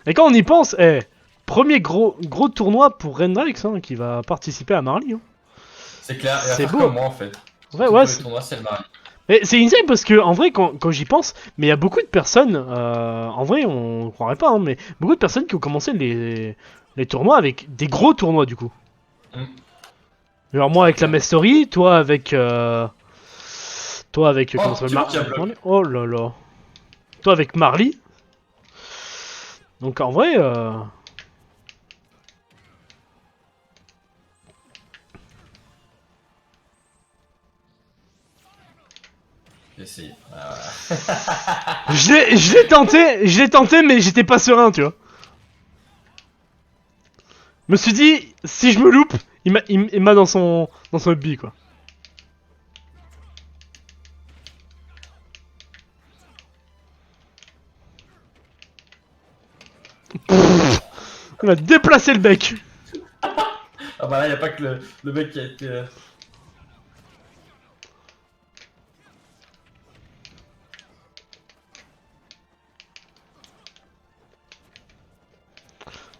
Et quand on y pense, premier gros tournoi pour Hendrix, hein, qui va participer à Marley. Hein. C'est clair, il va C'est faire beau. comme moi en fait. Ouais, Tout ouais. le tournoi c'est le mari. Mais c'est insane parce que, en vrai, quand j'y pense, mais il y a beaucoup de personnes, en vrai, on croirait pas, hein, mais beaucoup de personnes qui ont commencé les tournois avec des gros tournois du coup. Mm. Genre moi avec la Mastery, toi avec. Oh, Comment ça tu s'appelle vois qu'il y a bloc. Marley. Oh là là. Toi avec Marley. Donc en vrai. J'ai essayé. Je l'ai tenté, mais j'étais pas serein, tu vois. Je me suis dit, si je me loupe, il m'a dans son hobby, quoi. Il a déplacé le bec. Ah bah là, y a pas que le mec qui a été.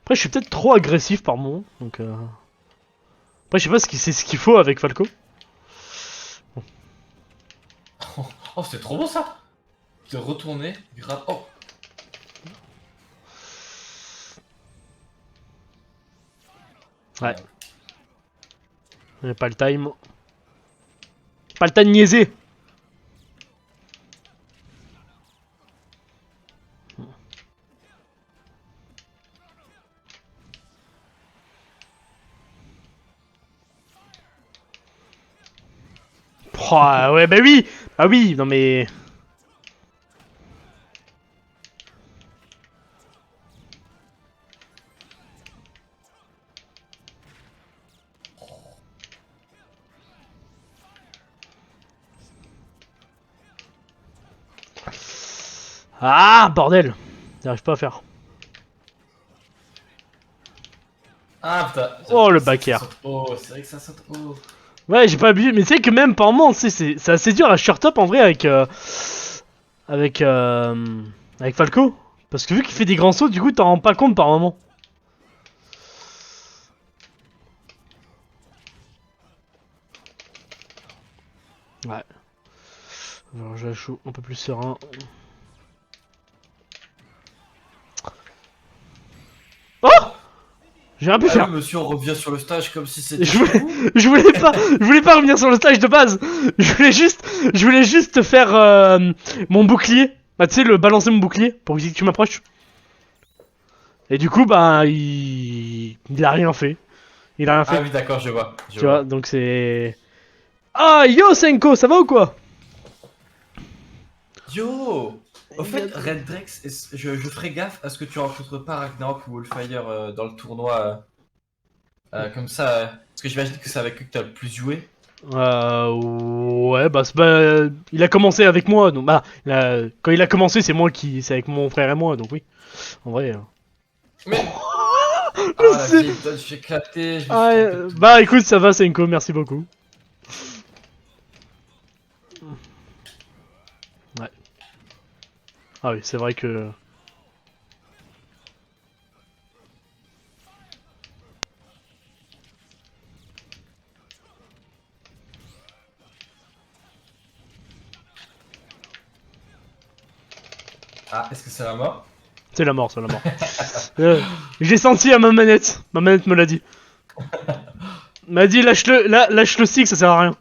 Après, je suis peut-être trop agressif par moment, donc. Après, je sais pas c'est ce qu'il faut avec Falco. Oh, c'était trop bon ça! De retourner, grave. Oh! Ouais. Pas le time. Pas le temps de niaiser. Oh, ouais, bah oui. Bah oui, non mais. Ah, bordel. J'arrive pas à faire. Ah putain. Oh, le C'est vrai back que ça air. saute haut, c'est vrai que ça saute haut. Ouais, j'ai pas abusé, mais tu sais que même par moment, tu sais, c'est assez dur à short up en vrai avec, avec Falco. Parce que vu qu'il fait des grands sauts, du coup, t'en rends pas compte par moment. Ouais. Alors, je la joue un peu plus serein. Oh! J'ai rien pu Ah faire. oui, monsieur, on revient sur le stage comme si c'était Je chez voulais, vous. je voulais pas revenir sur le stage de base. Je voulais juste faire mon bouclier. Bah, tu sais, le balancer mon bouclier pour que tu m'approches. Et du coup, bah, il a rien fait. Il a rien Ah fait. oui, d'accord, je vois. Je Tu vois, vois. donc c'est. Ah, yo, Senko, ça va ou quoi? Yo! Au fait, Red Drex, je ferai gaffe à ce que tu rencontres pas Ragnarok ou Wolfire dans le tournoi. Comme ça, parce que j'imagine que c'est avec eux que t'as le plus joué. Ouais, bah, il a commencé avec moi, donc bah, quand il a commencé, c'est avec mon frère et moi, donc oui, en vrai. Mais. Le Ah, la sé- vieille dodge, j'ai éclaté, je me suis Ah, trompé de bah, touche. écoute, ça va, Senko, merci beaucoup. Ouais. Ah oui, c'est vrai que. Ah, est-ce que c'est la mort? C'est la mort, c'est la mort. J'ai senti à ma manette. Ma manette me l'a dit. M'a dit lâche le stick, ça sert à rien.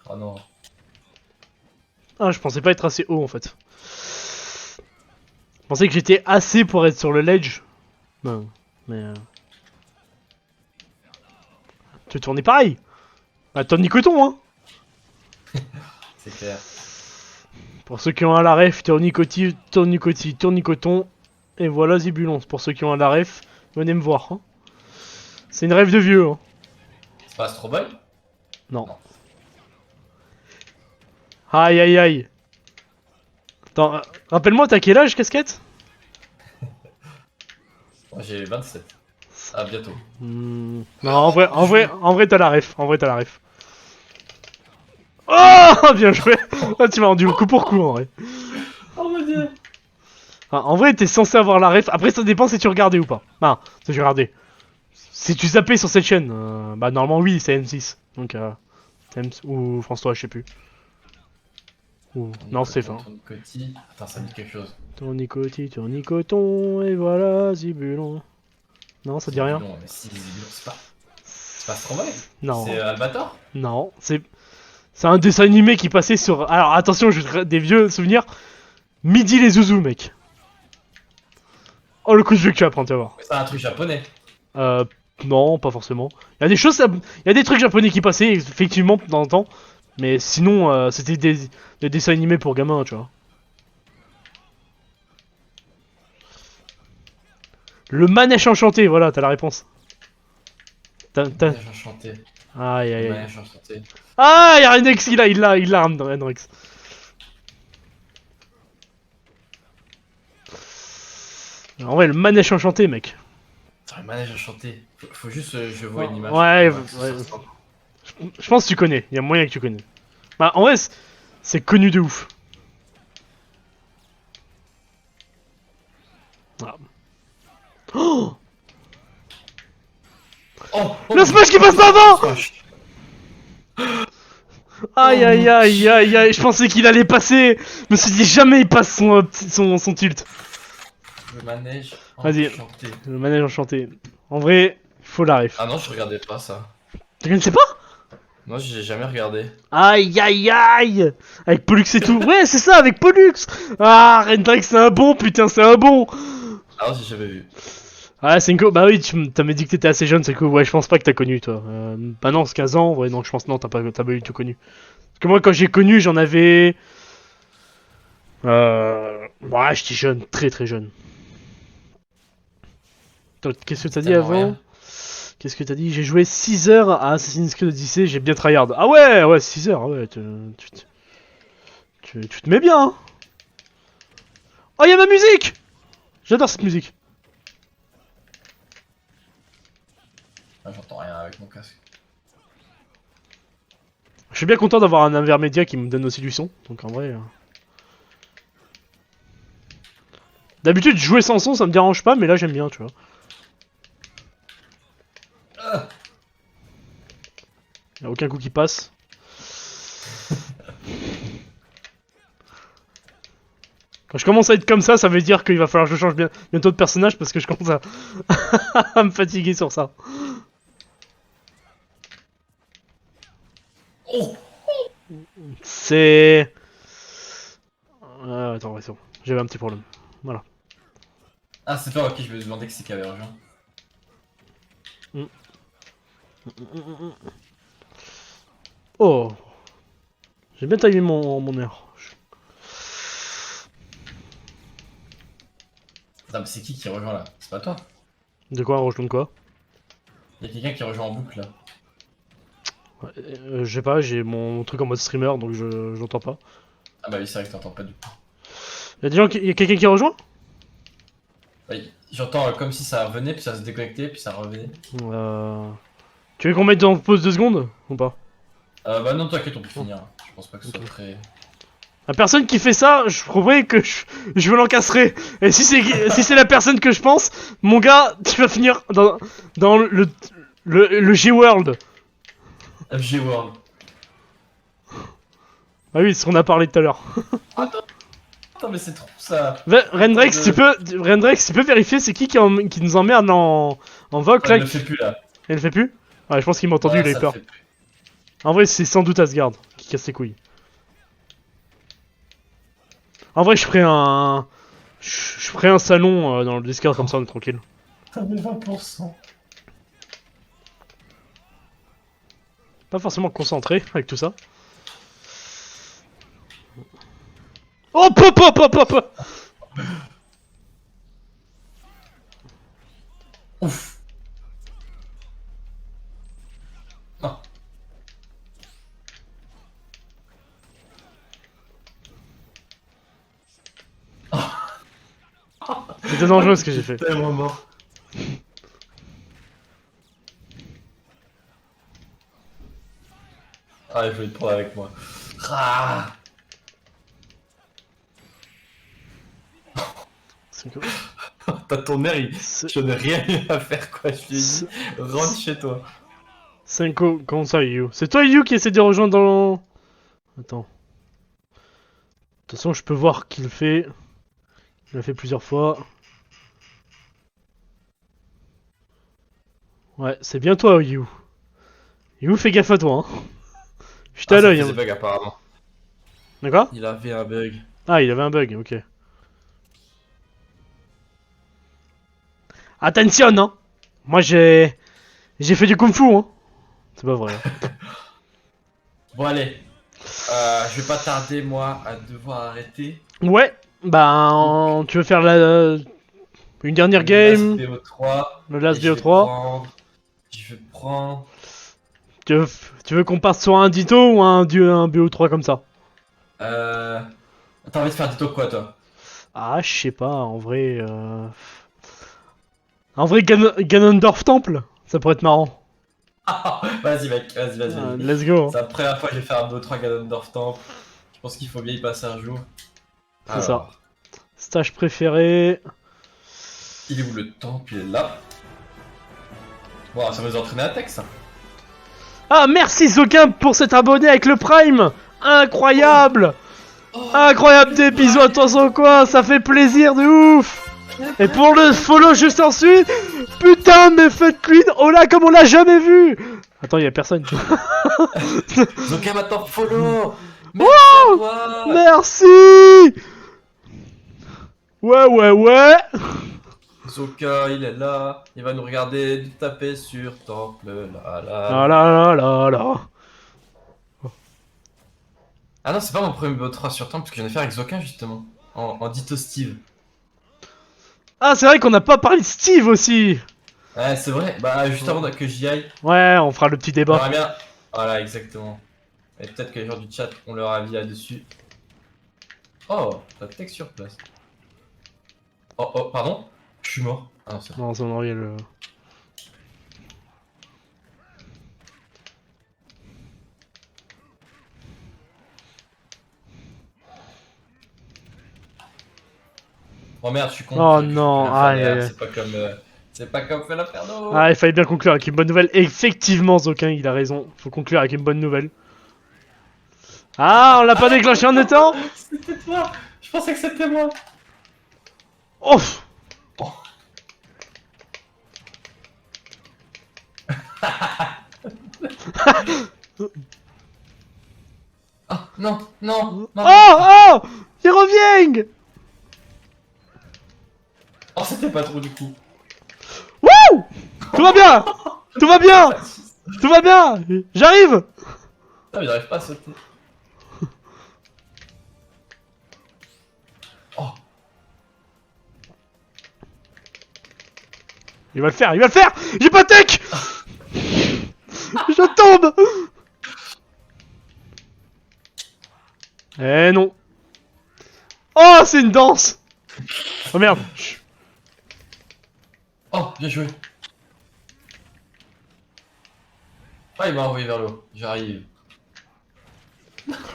Oh non. Ah, je pensais pas être assez haut en fait. Je pensais que j'étais assez pour être sur le ledge. Non, mais. Tu tournais pareil. Bah, Tony Coton, hein. C'est clair. Pour ceux qui ont un la ref, tournicoti, tournicoton. Et voilà Zibulon. Pour ceux qui ont un la ref, venez me voir. Hein. C'est une rêve de vieux. Hein. C'est pas Astro Boy? Non. Aïe aïe aïe. Attends, rappelle-moi, t'as quel âge, casquette? Moi j'ai 27. À bientôt. Non, en vrai, t'as la ref. En vrai, t'as la ref. Oh, bien joué. Ah, tu m'as rendu coup pour coup, en vrai. Oh mon dieu! Ah, en vrai, t'es censé avoir la ref. Après, ça dépend si tu regardais ou pas. Ah, si tu regardais. Si tu zappais sur cette chaîne, bah normalement oui, c'est M6. Donc, ou France 3, je sais plus. Ou... Non, c'est fin. Tournicoti. Attends, ça me dit quelque chose. Tournicoti, tournicoton, et voilà, Zibulon. Non, ça dit rien. Non, mais si, c'est pas. C'est pas Astro Boy? Non, C'est Albator? non, c'est un dessin animé qui passait sur. Alors attention, des vieux souvenirs. Midi les zouzous, mec. Oh le coup de vieux que tu vas prendre, tu vas voir. C'est un truc japonais. Euh, non, pas forcément. Il y a des choses, il y a des trucs japonais qui passaient effectivement de temps en temps, mais sinon c'était des dessins animés pour gamins, tu vois. Le manège enchanté, voilà, t'as la réponse. Manège enchanté. Aïe aïe aïe. Manège enchanté. Ah, y'a Renrex, il l'a, Renrex. En vrai, le manège enchanté, mec. Attends, le manège enchanté. Faut juste, je vois une image. Ouais, Que ça ouais. ressemble. Je pense que tu connais, il y a moyen que tu connais. Bah, en vrai, c'est connu de ouf. Ah. Oh, Oh, oh, le smash qui passe pas avant. Smash. Aïe aïe aïe aïe aïe, je pensais qu'il allait passer. Je me suis dit jamais il passe son tilt. Le manège Vas-y. enchanté. Le manège enchanté. En vrai, il faut la ref. Ah non, je regardais pas ça. Tu connaissais pas? Non, j'ai jamais regardé. Aïe aïe aïe. Avec Pollux et tout. Ouais, c'est ça, avec Pollux. Ah, Rendrax c'est un bon, putain, c'est un bon. Ah non, j'ai jamais vu. Ah, Senko, bah oui, tu m'as dit que t'étais assez jeune, Senko. Ouais, je pense pas que t'as connu, toi. Bah non, c'est 15 ans. Ouais, non, je pense non, t'as pas du tout connu. Parce que moi, quand j'ai connu, j'en avais. Ouais, j'étais jeune, très très jeune. Attends, qu'est-ce que t'as dit Tellement avant? rien. Qu'est-ce que t'as dit? J'ai joué 6 heures à Assassin's Creed Odyssey, j'ai bien tryhard. Ah ouais, 6 heures, ouais, tu te mets bien, hein. Oh, y'a ma musique! J'adore cette musique. Ah, j'entends rien avec mon casque. Je suis bien content d'avoir un intermédiaire qui me donne aussi du son, donc en vrai... D'habitude, jouer sans son, ça me dérange pas, mais là, j'aime bien, tu vois. Y'a aucun coup qui passe. Quand je commence à être comme ça veut dire qu'il va falloir que je change bientôt de personnage parce que je commence à me fatiguer sur ça. Oh! C'est... attends, ouais, c'est bon. J'avais un petit problème. Voilà. Ah, c'est toi, ok, je me demandais que c'est qui avait rejoint. Oh. J'ai bien timé mon air. Attends, mais c'est qui rejoint là? C'est pas toi? De quoi, rejoindre quoi? Y'a quelqu'un qui rejoint en boucle là. Ouais, je sais pas, j'ai mon truc en mode streamer donc j'entends pas. Ah bah oui, c'est vrai que t'entends pas du coup. Y'a des gens qui... Y'a quelqu'un qui rejoint? Oui, j'entends comme si ça revenait, puis ça se déconnectait, puis ça revenait. Tu veux qu'on mette en pause 2 secondes ou pas? Bah non, t'inquiète, on peut finir. Je pense pas que ce soit Ok. très. La personne qui fait ça, je trouverais que je veux l'encastrer. Et si c'est la personne que je pense, mon gars, tu vas finir dans le G-World. FG World. Ah oui, c'est ce qu'on a parlé tout à l'heure. Attends, mais c'est trop ça. Rendrex, tu peux vérifier c'est qui nous emmerde en voc là Elle le fait plus là. Elle le fait plus? Ouais, je pense qu'il m'a entendu, Ouais, il a eu ça le peur. fait plus. En vrai, c'est sans doute Asgard qui casse les couilles. En vrai, je ferai un salon dans le Discord comme ça, on est tranquille. T'as mis 20%. Pas forcément concentré avec tout ça. Oh, pop, pop, pop, pop. Ouf. Ah. C'était dangereux ce que j'ai fait. Tellement mort. Ah, il faut le prendre avec moi. Ah. T'as ton air, je n'ai rien eu à faire quoi, je lui ai dit, rentre chez toi. Senko, comment ça, Yu? C'est toi, Yu, qui essaie de rejoindre dans... Attends. De toute façon, je peux voir qu'il le fait. Il l'a fait plusieurs fois. Ouais, c'est bien toi, Yu. Yu, fais gaffe à toi, hein. Je t'ai à Ah, ça l'œil, faisait hein. bug apparemment. D'accord? Il avait un bug. Ah, il avait un bug, ok. Attention, hein. Moi, j'ai fait du kung-fu, hein. C'est pas vrai. Bon allez, je vais pas tarder moi à devoir arrêter. Ouais, bah, tu veux faire une dernière game? Le Last BO3. Le Last Et BO3? Je vais prendre. Tu veux qu'on parte sur un Ditto ou un BO3 comme ça? T'as envie de faire du top quoi toi? Ah, je sais pas, en vrai... En vrai, Ganondorf Temple, ça pourrait être marrant. Vas-y mec, vas-y. Let's go. C'est la première fois que je vais faire un BO3 Ganondorf Temple. Je pense qu'il faut bien y passer un jour. C'est ça. Stage préféré... Il est où le temple? Il est là. Bon, ça va nous entraîner à texte ça. Ah, merci Zokin pour s'être abonné avec le Prime. Incroyable. Incroyable, des bisous à toi sans quoi, ça fait plaisir de ouf. Et pour le follow juste ensuite, putain mais faites clean, oh là comme on l'a jamais vu. Attends, y'a personne. Zoka maintenant follow. Wow, merci. Ouais. Zoka, il est là, il va nous regarder nous taper sur temple, Ah là. Ah non, c'est pas mon premier BO3 sur temple parce que j'en ai fait avec Zoka justement. en Ditto Steve. Ah, c'est vrai qu'on n'a pas parlé de Steve aussi. Ouais, c'est vrai. Bah, juste avant que j'y aille, Ouais, on fera le petit on débat. aimerait bien. Voilà, exactement. Et peut-être que les gens du chat ont leur avis là-dessus. Oh, t'as tech sur place. Oh, oh, pardon? Je suis mort. Ah non, c'est bon. Non, ça on aurait le... Oh merde, je suis con. Oh J'aurais pu non, faire aïe, Infernaire, aïe, aïe. c'est pas comme. C'est pas comme fait l'Inferno. Ah, il fallait bien conclure avec une bonne nouvelle. Effectivement, Zokin, il a raison. Faut conclure avec une bonne nouvelle. Ah, on l'a pas déclenché en temps. C'était toi. Je pensais que c'était moi. Oh. Ah, non, non. Oh, oh, il revient. Oh, c'était pas trop du coup. Wouh. Tout va bien. Tout va bien. Tout va bien. J'arrive. Putain, mais j'arrive pas à sauter. Oh, Il va le faire, il va le faire. J'ai pas tech. Je tombe. Eh non. Oh, c'est une danse. Oh merde. Chut. oh, bien joué. Ah, il m'a envoyé vers le haut. J'arrive.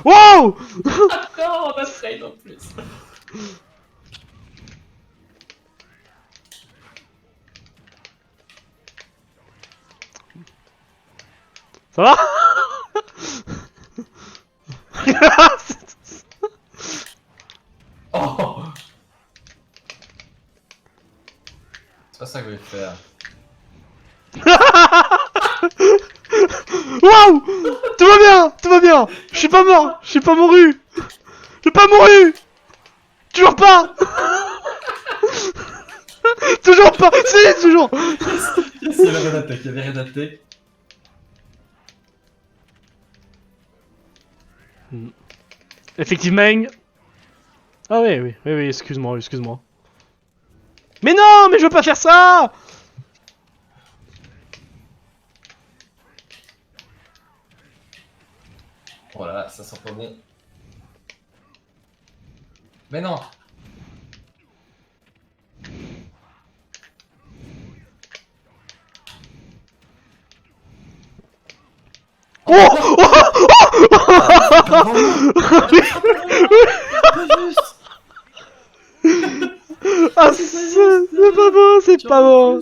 Wow. Non, on a trade en plus. Ça va. Oh, c'est pas ça que je voulais faire. Waouh. Tout va bien, tout va bien. Je suis pas mort, je suis pas mouru. Je suis pas mouru. Toujours pas. Toujours pas. Si, toujours. Yes, il y avait rien d'attaque, il y avait rien d'attaque. Effectivement. Ah oui, oui, oui, oui, excuse-moi, excuse-moi. Mais non, mais je veux pas faire ça. Oh là là, ça sent pas bon. Mais non. Oh, oh, ah, c'est pas bon, c'est pas bon.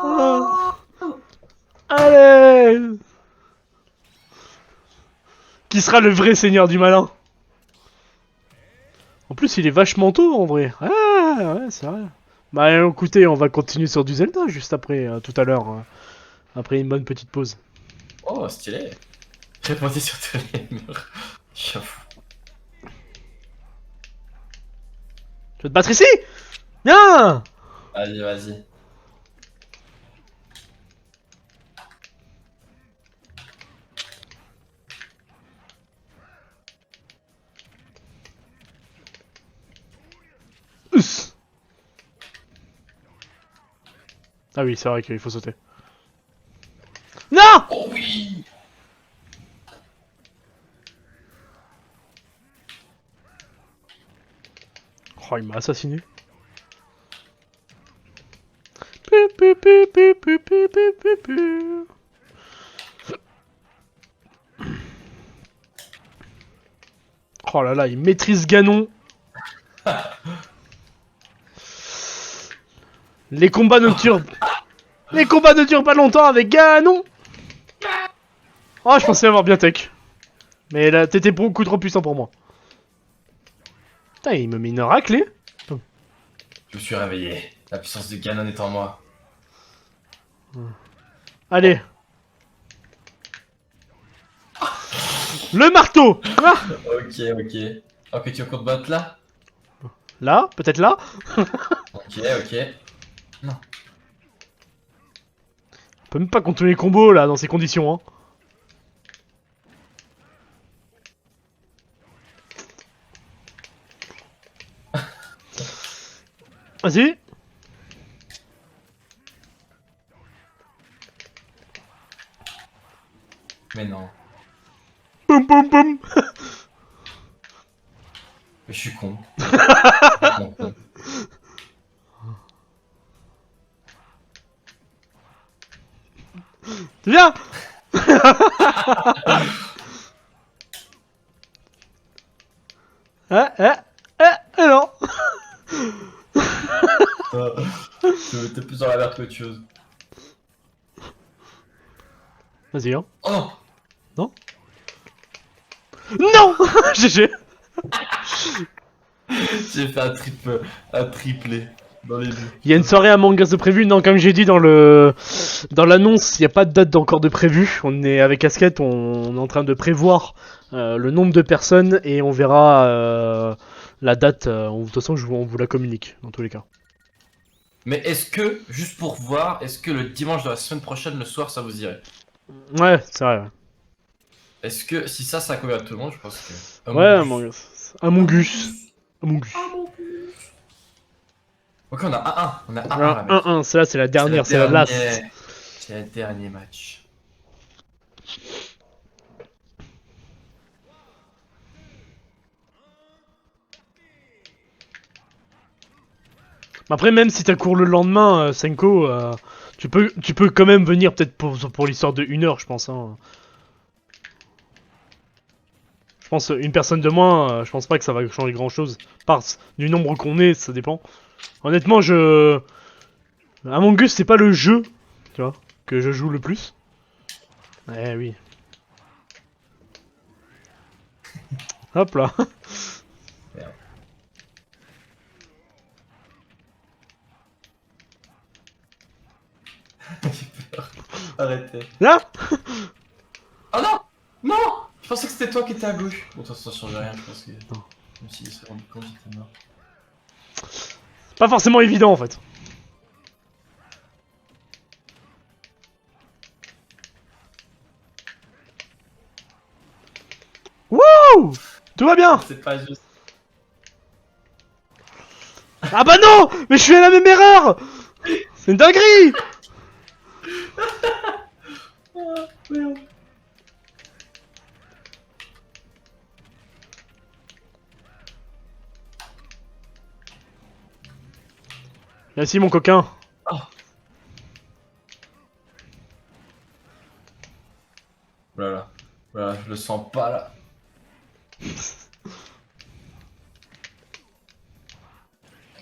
Ah. Allez. Qui sera le vrai seigneur du malin? En plus, il est vachement tôt en vrai. Ah, ouais, c'est vrai. Bah écoutez, on va continuer sur du Zelda juste après, tout à l'heure. Après une bonne petite pause. Oh, stylé. Répondez sur tous les murs. J'avoue. Tu veux te battre ici? Viens. Vas-y, vas-y. Us. Ah oui, c'est vrai qu'il faut sauter. Non. Oh oui. Oh, il m'a assassiné. Pu, pu, pu, pu, pu, pu, pu, pu, pu. Oh là là, il maîtrise Ganon. Les combats ne durent... Les combats ne durent pas longtemps avec Ganon. Oh, je pensais avoir bien tech. Mais là, t'étais beaucoup trop puissant pour moi. Putain, il me met une raclée. Je me suis réveillé. La puissance de Ganon est en moi. Allez. Le marteau. Ah. Ok, ok. Ok, tu veux qu'on te batte là? Là, peut-être là. Ok, ok. On peut même pas contrôler les combos là, dans ces conditions, hein. vas-y. Mais non. Boum, boum, boum. Mais je suis con. Vraiment con. Viens. Non. Je me mettais plus dans la merde qu'autre chose. Vas-y, hein. Oh non. Non. GG. J'ai fait un triplé dans les buts. Il y a une soirée à Mangas de prévu. Non, comme j'ai dit dans l'annonce, il n'y a pas de date encore de prévu. On est avec Casquette, on est en train de prévoir le nombre de personnes et on verra la date. De toute façon, on vous la communique dans tous les cas. Mais est-ce que, juste pour voir, est-ce que le dimanche de la semaine prochaine, le soir, ça vous irait? Ouais, c'est vrai. Est-ce que, si ça convient à tout le monde, je pense que... Ouais, Mangas. Among Us. Among Us. Ok, on a 1-1. On a 1-1 là, Alors, mec. 1-1, celle-là c'est la dernière, c'est la last. C'est le dernier match. Après, même si t'as cours le lendemain, Senko, tu peux quand même venir peut-être pour l'histoire de 1 heure, je pense. Hein. Je pense une personne de moins, je pense pas que ça va changer grand-chose. Par du nombre qu'on est, ça dépend. Honnêtement, Among Us, c'est pas le jeu, tu vois, que je joue le plus. Eh oui. Hop là. Merde. J'ai peur. Arrêtez. Là. Oh non! Non! Je pensais que c'était toi qui étais à gauche. Bon, de toute façon, ça change rien, je pense que... Non. Même s'il se rendu compte, j'étais mort. Pas forcément évident en fait. Wouh! Tout va bien! C'est pas juste. Ah bah non! Mais je fais la même erreur! C'est une dinguerie! Ah, merde. Merci mon coquin. Voilà. Voilà, je le sens pas là.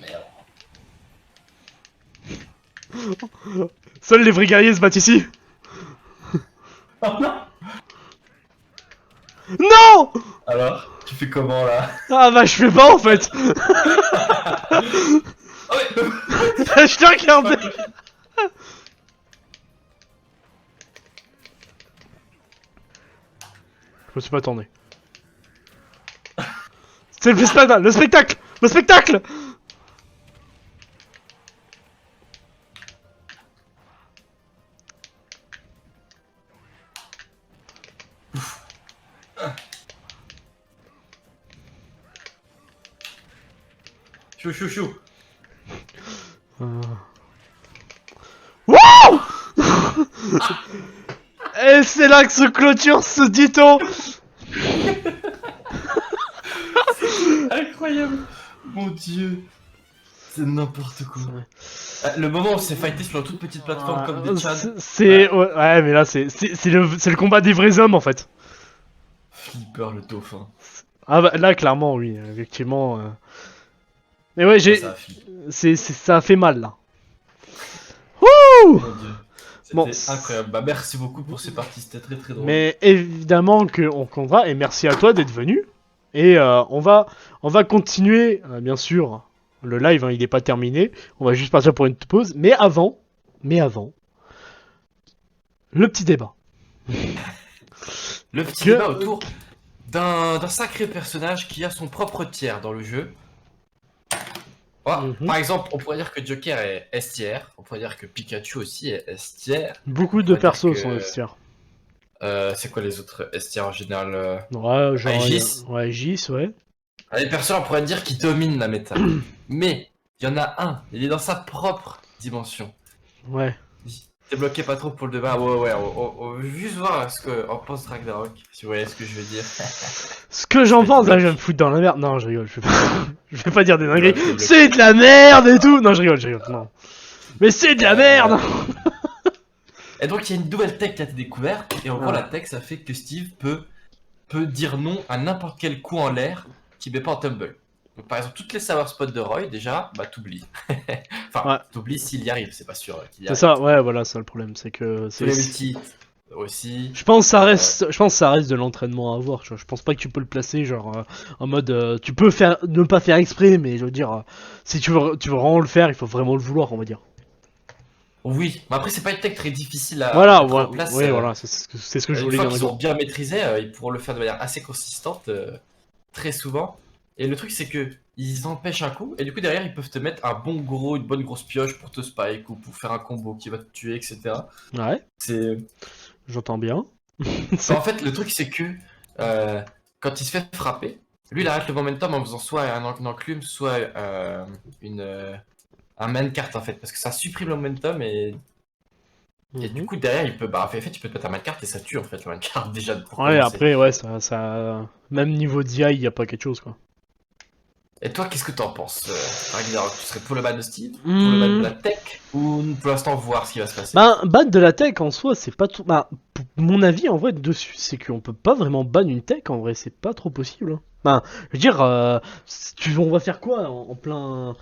Merde. Seuls les vrais guerriers se battent ici. Oh non! Non! Alors, tu fais comment là? Ah bah je fais pas en fait. Oh mais... Je t'ai regardé. Je me suis pas tourné. C'est le spectacle! Le spectacle! Le spectacle! Chou chou chou. Wouh! Et c'est là que se clôture ce dit-on. Incroyable. Mon dieu. C'est n'importe quoi. Le moment où on s'est fighté sur une toute petite plateforme comme des Tchad. Ouais, mais là c'est le combat des vrais hommes en fait. Flipper le dauphin. Ah bah là clairement oui, effectivement. Mais ouais, Ça a flippé. ça a fait mal là. Wouh! Mon dieu. C'était Bon, incroyable. Bah merci beaucoup pour ces parties, c'était très très drôle. mais évidemment qu'on comptera et merci à toi d'être venu. Et on va continuer, bien sûr, le live, hein, il n'est pas terminé. On va juste partir pour une pause. Mais avant, le petit débat. Le petit débat autour d'un sacré personnage qui a son propre tiers dans le jeu. Par exemple, on pourrait dire que Joker est S tier, on pourrait dire que Pikachu aussi est S tier. Beaucoup de persos sont S-tier. C'est quoi les autres S tier en général? Ouais, genre. Aegis. Ouais, Aegis, ouais. Les persos, on pourrait dire qu'ils dominent la méta. Mais Il y en a un, il est dans sa propre dimension. Ouais. T'es bloqué pas trop pour le débat. Ouais, on veut juste voir ce qu'en pense Ragnarok, si vous voyez ce que je veux dire. Ce que j'en C'est pense, là, bloqué. je vais me foutre dans la merde. Non, je rigole, je vais pas, je vais pas dire des Ouais, dingueries. t'es bloqué. C'est de la merde et tout. Non, je rigole, non. Mais c'est de la merde. Et donc il y a une nouvelle tech qui a été découverte, et en gros Ah. la tech ça fait que Steve peut dire non à n'importe quel coup en l'air qui met pas en tumble. Donc par exemple toutes les sour spots de Roy déjà, bah t'oublies. Enfin, Ouais. t'oublies s'il y arrive, c'est pas sûr qu'il y C'est arrive. ça, ouais, voilà, ça le problème, c'est que Tous c'est. les ultis aussi. Je pense que ça reste de l'entraînement à avoir. Tu vois. Je pense pas que tu peux le placer genre en mode tu peux faire ne pas faire exprès, mais je veux dire si tu veux vraiment le faire, il faut vraiment le vouloir, on va dire. Oui, mais après c'est pas une tech très difficile à Voilà, mettre ouais, en place. ouais, voilà, c'est ce que je Une voulais fois dire. qu'ils D'accord. ont bien maîtrisé, ils pourront le faire de manière assez consistante, très souvent. Et le truc, c'est que ils empêchent un coup, et du coup, derrière, ils peuvent te mettre une bonne grosse pioche pour te spike ou pour faire un combo qui va te tuer, etc. Ouais, C'est. j'entends bien. En fait, le truc, c'est que euh, quand il se fait frapper, lui, il arrête le momentum en faisant soit un enclume, soit un main carte, en fait, parce que ça supprime le momentum et du Mhm. coup, derrière, il peut. Bah, en fait, tu peux te mettre un main carte et ça tue, en fait, le main carte déjà pour Ouais, commencer. après, ouais, même niveau DI, y a pas quelque chose quoi. Et toi, qu'est-ce que t'en penses, Ragnarok? Tu serais pour le ban de Steve? Pour le ban de Hmm. la tech? Ou pour l'instant voir ce qui va se passer? Bah, ban de la tech en soi, c'est pas tout. Bah, mon avis en vrai dessus, c'est qu'on peut pas vraiment ban une tech en vrai, c'est pas trop possible. Hein. Bah, je veux dire, on va faire quoi en plein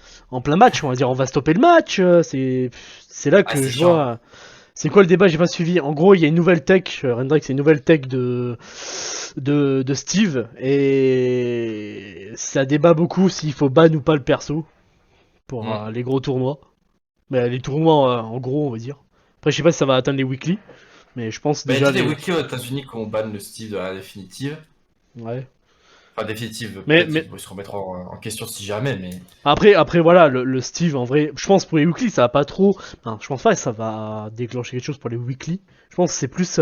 match? On va dire, on va stopper le match. C'est là Ah, que c'est je chiant. vois. C'est quoi le débat? J'ai pas suivi. En gros, il y a une nouvelle tech, Rendrix, c'est une nouvelle tech de Steve et ça débat beaucoup s'il faut ban ou pas le perso pour Hmm. les gros tournois. Mais les tournois, en gros, on va dire. Après, je sais pas si ça va atteindre les weekly, mais je pense Bah, il y a déjà déjà des les. wikis aux États-Unis qui ont ban le Steve de la définitive. Ouais. Enfin, définitive, Mais, peut-être mais ils se remettront en question si jamais, mais. après voilà, le Steve, en vrai, je pense pour les weekly, ça va pas trop. Non, je pense pas que ça va déclencher quelque chose pour les weekly. Je pense que c'est plus.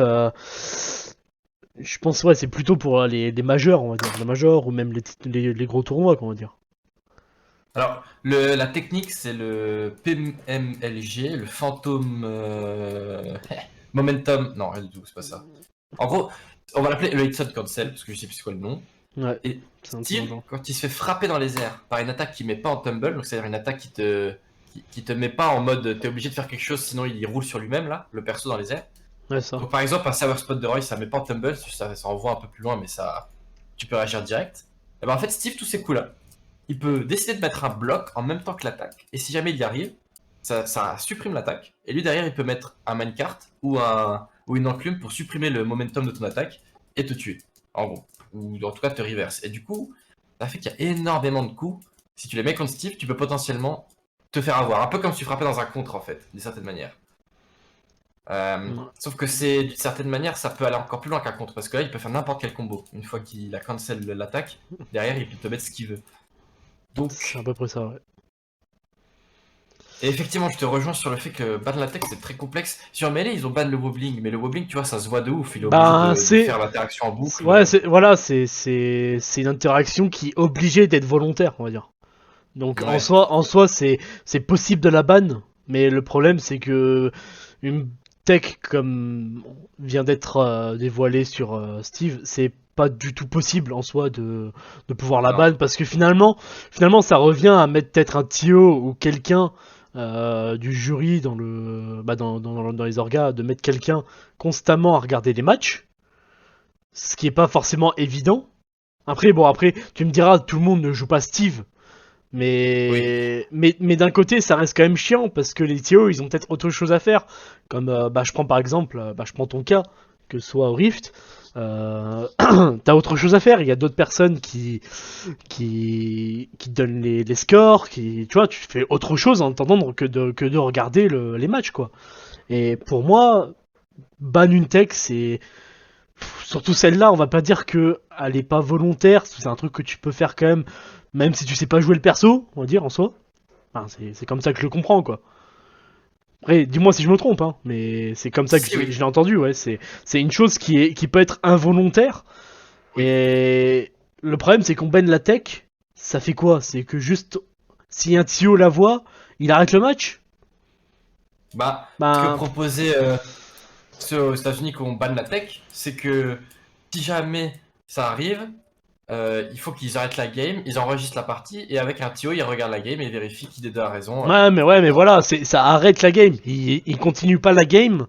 Je pense, ouais, c'est plutôt pour les majeurs, on va dire. Les majeurs ou même les gros tournois, quoi, on va dire. Alors, la technique, c'est le PMLG, le Phantom Momentum. Non, rien du tout, c'est pas ça. En gros, on va l'appeler le Headshot Cancel, parce que je sais plus c'est quoi le nom. Ouais, Et c'est un truc dans le Steve, genre. quand il se fait frapper dans les airs par une attaque qui met pas en tumble, donc c'est-à-dire une attaque qui te met pas en mode t'es obligé de faire quelque chose sinon il roule sur lui-même là, le perso dans les airs. Ouais, ça. Donc par exemple un Sour Spot de Roy ça met pas en tumble, ça envoie un peu plus loin mais tu peux réagir direct. Et ben en fait Steve tous ces coups là, il peut décider de mettre un bloc en même temps que l'attaque. Et si jamais il y arrive, ça supprime l'attaque. Et lui derrière il peut mettre un minecart ou une enclume pour supprimer le momentum de ton attaque et te tuer. En gros. Ou en tout cas te reverse. Et du coup, ça fait qu'il y a énormément de coups. Si tu les mets contre Steve, tu peux potentiellement te faire avoir. Un peu comme si tu frappais dans un contre en fait, d'une certaine manière. Ouais. Sauf que c'est d'une certaine manière, ça peut aller encore plus loin qu'un contre. Parce que là, il peut faire n'importe quel combo. Une fois qu'il a cancel l'attaque, derrière, il peut te mettre ce qu'il veut. C'est à Donc, peu près ça, ouais. et effectivement, je te rejoins sur le fait que ban la tech c'est très complexe. Sur Melee, ils ont ban le wobbling, mais le wobbling, tu vois, ça se voit de ouf. Il est obligé Bah, de faire l'interaction en boucle. Ouais, voilà, c'est une interaction qui est obligée d'être volontaire, on va dire. Donc Ouais. en soi c'est possible de la ban, mais le problème c'est que une tech comme vient d'être dévoilée sur Steve, c'est pas du tout possible en soi de pouvoir la Non. ban parce que finalement ça revient à mettre peut-être un Tio ou quelqu'un du jury dans le dans les orgas de mettre quelqu'un constamment à regarder les matchs, ce qui est pas forcément évident. Après tu me diras tout le monde ne joue pas Steve. Oui. Mais d'un côté, ça reste quand même chiant parce que les TO, ils ont peut-être autre chose à faire. Comme, je prends par exemple, je prends ton cas, que ce soit au Rift, t'as autre chose à faire. Il y a d'autres personnes qui donnent les scores, tu vois, tu fais autre chose en attendant que de regarder les matchs, quoi. Et pour moi, ban une tech, c'est surtout celle-là, on va pas dire que elle est pas volontaire, c'est un truc que tu peux faire quand même si tu sais pas jouer le perso, on va dire en soi. Enfin, c'est comme ça que je le comprends, quoi. Après, dis-moi si je me trompe, hein, mais c'est comme ça que Si, oui. je l'ai entendu, ouais. C'est une chose qui peut être involontaire, Oui. et le problème c'est qu'on baigne la tech, ça fait quoi? C'est que juste, Si un Tio la voit, il arrête le match. Bah, ce Bah, que proposait ceux aux États-Unis qui ont ban la tech, c'est que si jamais ça arrive, il faut qu'ils arrêtent la game, ils enregistrent la partie et avec un TO, ils regardent la game et ils vérifient qui des deux a raison. ouais, mais voilà, ça arrête la game. Il continue pas la game.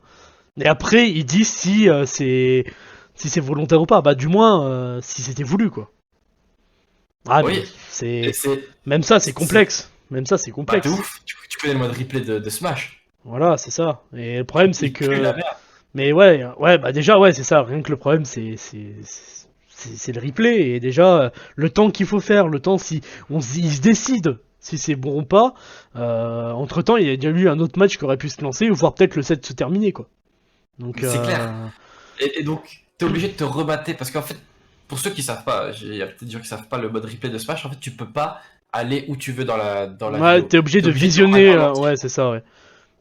Et après, il dit si c'est volontaire ou pas. Bah, du moins, si c'était voulu, quoi. Ah, mais Oui, et c'est même ça, c'est c'est- complexe. Même ça, c'est bah, complexe. de ouf. Tu connais le mode replay de Smash. Voilà, c'est ça. Et le problème, c'est Il pue la que. merde. Mais ouais, bah déjà, ouais, c'est ça. Rien que le problème, c'est le replay. Et déjà, le temps qu'il faut faire, le temps si il se décide si c'est bon ou pas. Entre temps, il y a déjà eu un autre match qui aurait pu se lancer, ou voir peut-être le set se terminer, quoi. Donc, C'est clair. Et donc, t'es obligé de te rebattre parce qu'en fait, pour ceux qui savent pas, il y a peut-être des gens qui savent pas le mode replay de Smash, en fait, tu peux pas aller où tu veux dans la ouais, vidéo. t'es obligé T'es de obligé de visionner. ralentir. Ouais, c'est ça, ouais.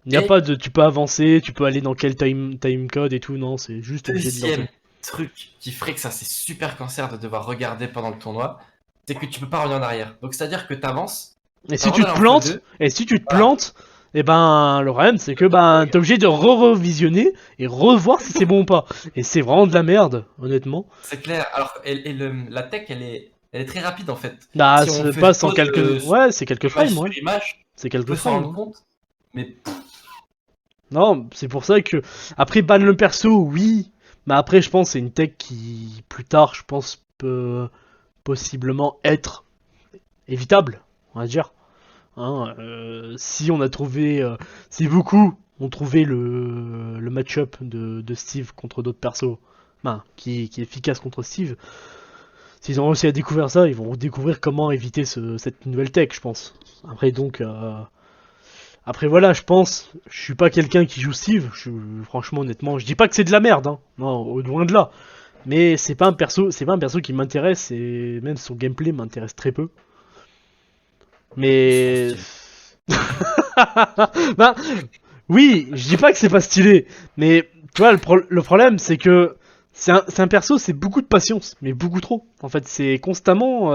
Il n'y a Et pas de. Tu peux avancer, tu peux aller dans quel time code et tout, non, c'est juste obligé de deuxième lancer. truc qui ferait que ça c'est super cancer de devoir regarder pendant le tournoi, c'est que tu peux pas revenir en arrière. Donc c'est-à-dire que t'avances, Et t'as si le droit tu te d'aller en plantes, X2, et si tu te voilà. plantes, et ben le problème c'est que ben t'es obligé de revisionner et revoir si c'est bon ou pas. Et c'est vraiment de la merde, honnêtement. C'est clair. Alors, la tech, elle est très rapide en fait. Bah Si on c'est fait passe en pause quelques. Ouais, c'est quelques image frames, sur ouais. image, C'est on quelques peut s'en frames. rendre Hein. compte. Mais Non, c'est pour ça que. Après ban le perso, oui. Mais après je pense que c'est une tech qui, plus tard, je pense, peut possiblement être évitable, on va dire. Hein, si on a trouvé, si beaucoup ont trouvé le match-up de Steve contre d'autres persos, ben, qui est efficace contre Steve, s'ils ont réussi à découvrir ça, ils vont découvrir comment éviter cette nouvelle tech, je pense. Après donc, après voilà, je pense, je suis pas quelqu'un qui joue Steve, franchement honnêtement, je dis pas que c'est de la merde, hein, non, loin de là. Mais c'est pas un perso qui m'intéresse et même son gameplay m'intéresse très peu. c'est trop Mais stylé. ben, oui, je dis pas que c'est pas stylé, mais tu vois, le problème, c'est que c'est un perso, c'est beaucoup de patience, mais beaucoup trop. En fait, c'est constamment.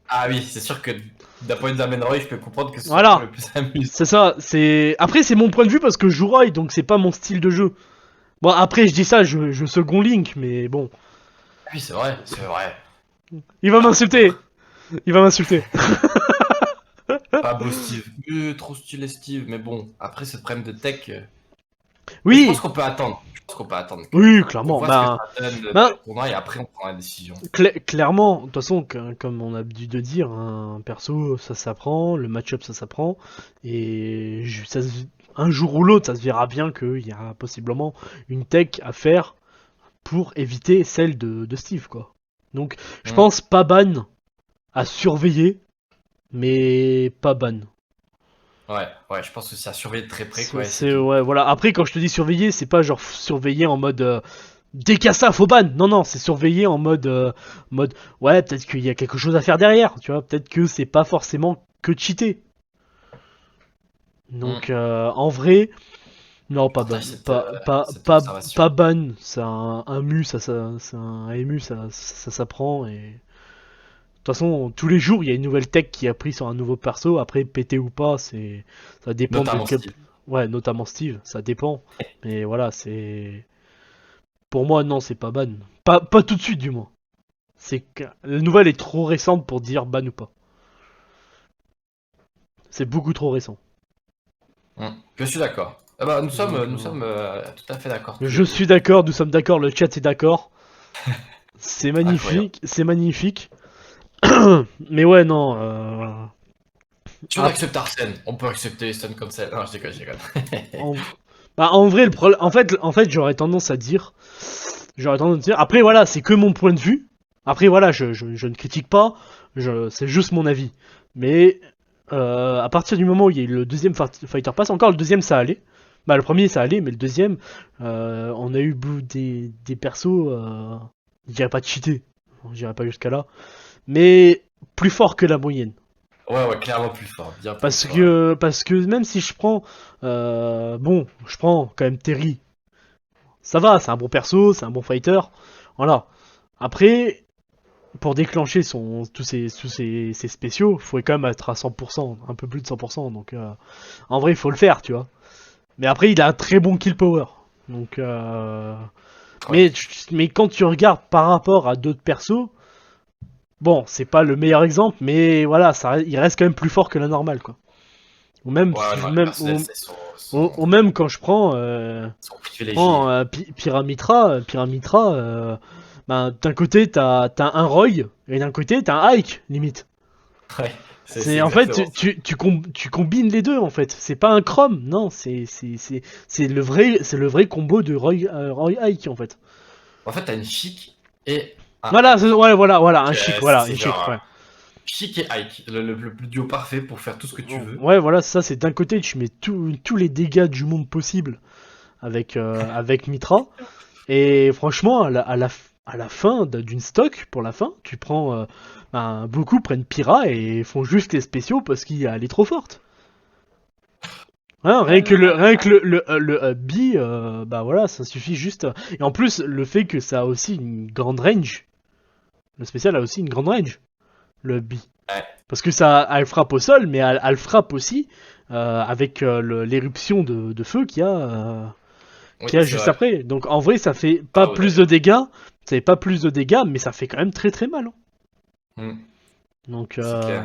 Ah oui, c'est sûr que d'un point de vue d'Amenroy, je peux comprendre que ce soit pas Voilà, le plus amusant. c'est ça. Après, c'est mon point de vue parce que je joue Roy, donc c'est pas mon style de jeu. Bon, après, je dis ça, je second Link, mais bon. Ah oui, c'est vrai, c'est vrai. Il va m'insulter. Il va m'insulter. Pas beau Steve. Trop stylé Steve, mais bon, après ce problème de tech. Mais je pense Oui, qu'on peut attendre. Je pense qu'on peut attendre oui, qu'on clairement. voit ce que Ben, ça donne ben, le tournoi et après on prend la décision. Clairement, de toute façon, comme on a l'habitude de dire, un perso ça s'apprend, le match-up ça s'apprend, et un jour ou l'autre ça se verra bien qu'il y a possiblement une tech à faire pour éviter celle de Steve, quoi. Donc je Mm. pense pas ban à surveiller, mais pas ban. Ouais, je pense que c'est à surveiller de très près, quoi, et c'est C'est tout. ouais, voilà. Après quand je te dis surveiller, c'est pas genre surveiller en mode dès qu'il y a ça, faut ban. Non, non, c'est surveiller en mode, ouais, peut-être qu'il y a quelque chose à faire derrière, tu vois. Peut-être que c'est pas forcément que cheater. Mm. Donc, en vrai, non, pas ban. Partage cette Pas observation. ban. C'est un mu, c'est un MU, ça s'apprend. Et de toute façon, tous les jours, il y a une nouvelle tech qui a pris sur un nouveau perso. Après, pété ou pas, ça dépend de Notamment quel. Steve. Ouais, notamment Steve, ça dépend. Mais voilà, c'est. Pour moi, non, c'est pas ban. Pas tout de suite, du moins. C'est que la nouvelle est trop récente pour dire ban ou pas. C'est beaucoup trop récent. Mm. Je suis d'accord. Ah bah, nous sommes, Donc, nous sommes tout à fait d'accord tous les je deux. suis d'accord, nous sommes d'accord, le chat est d'accord. C'est Incroyable. magnifique, c'est magnifique. Mais ouais, non. Si on Ah, accepte Arsène, on peut accepter Stun comme ça. Non, je déconne, je déconne. en... Bah, en vrai, le problème. En fait, j'aurais tendance à dire. J'aurais tendance à dire. Après, voilà, c'est que mon point de vue. Après, voilà, je ne critique pas. C'est juste mon avis. Mais à partir du moment où il y a eu le deuxième Fighter Pass, encore le deuxième ça allait. Bah, le premier ça allait, mais le deuxième, on a eu des persos. Je dirais pas cheatés. Je dirais pas jusqu'à là. Mais plus fort que la moyenne. Ouais, clairement plus fort. Bien plus Parce fort. parce que même si je prends, bon, je prends quand même Terry. Ça va, c'est un bon perso, c'est un bon fighter. Voilà. Après, pour déclencher ses spéciaux, faut quand même être à 100%, un peu plus de 100%. Donc en vrai, il faut le faire, tu vois. Mais après, il a un très bon kill power. Donc, mais quand tu regardes par rapport à d'autres persos, bon, c'est pas le meilleur exemple, mais voilà, il reste quand même plus fort que la normale, quoi. Ou même, Ouais, non, les même, personnels, c'est ou même quand je prends, sont privilégiés. Pyramitra, ben, d'un côté t'as un Roy et d'un côté t'as un Ike, limite. Ouais, c'est En fait, exactement ça. tu combines les deux en fait. C'est pas un Chrome, non, c'est le vrai combo de Roy Ike en fait. En fait, t'as une chic et un Voilà, Ike. voilà, un Donc, chic, voilà, c'est une chic, genre ouais. chic et Ike, le duo parfait pour faire tout ce que tu veux. Ouais, voilà, ça c'est d'un côté tu mets tous les dégâts du monde possible avec Mitra. Et franchement, à la fin d'une stock, pour la fin, tu prends. Beaucoup prennent Pyra et font juste les spéciaux parce qu'elle est trop forte. Hein, rien que le B, bah voilà, ça suffit juste. Et en plus, le fait que ça a aussi une grande range. Le spécial a aussi une grande range. Le B. Ouais. Parce que ça, elle frappe au sol, mais elle frappe aussi avec l'éruption de feu Oui, qu'il y a c'est juste vrai. après. Donc en vrai, ça fait pas Ah, ouais, plus de dégâts. Ça fait pas plus de dégâts, mais ça fait quand même très très mal. Hein. hmm, Donc, c'est clair.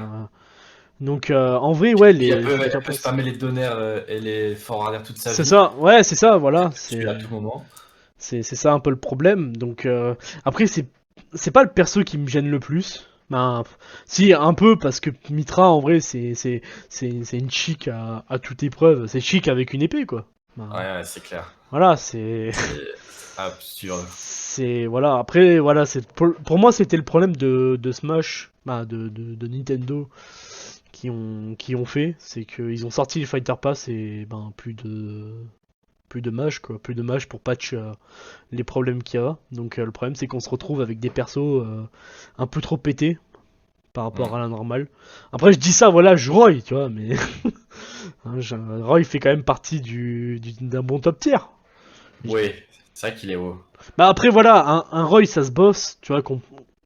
en vrai, ouais, Puis les elle fighter peut pass. spammer les donnaires et les forwarders toute sa C'est vie. ça, ouais, c'est ça, Elle voilà. peut te tuer à tout moment. C'est ça un peu le problème. Donc, après, c'est pas le perso qui me gêne le plus. Ben, si, un peu, parce que Mitra, en vrai, c'est une chic à toute épreuve. C'est chic avec une épée, quoi. Ben, Ouais, ouais, c'est clair. voilà, c'est. C'est absurde. C'est voilà après voilà c'est pour moi c'était le problème de Smash bah, de Nintendo qui ont fait c'est qu'ils ont sorti les Fighter Pass et ben plus de mage quoi plus de mage pour patch les problèmes qu'il y a donc le problème c'est qu'on se retrouve avec des persos un peu trop pétés par rapport Hmm. à la normale après je dis ça voilà je Roy tu vois mais hein, Roy fait quand même partie d'un bon top tier. Oui, c'est vrai qu'il est haut. Bah après voilà, un Roy ça se bosse, tu vois.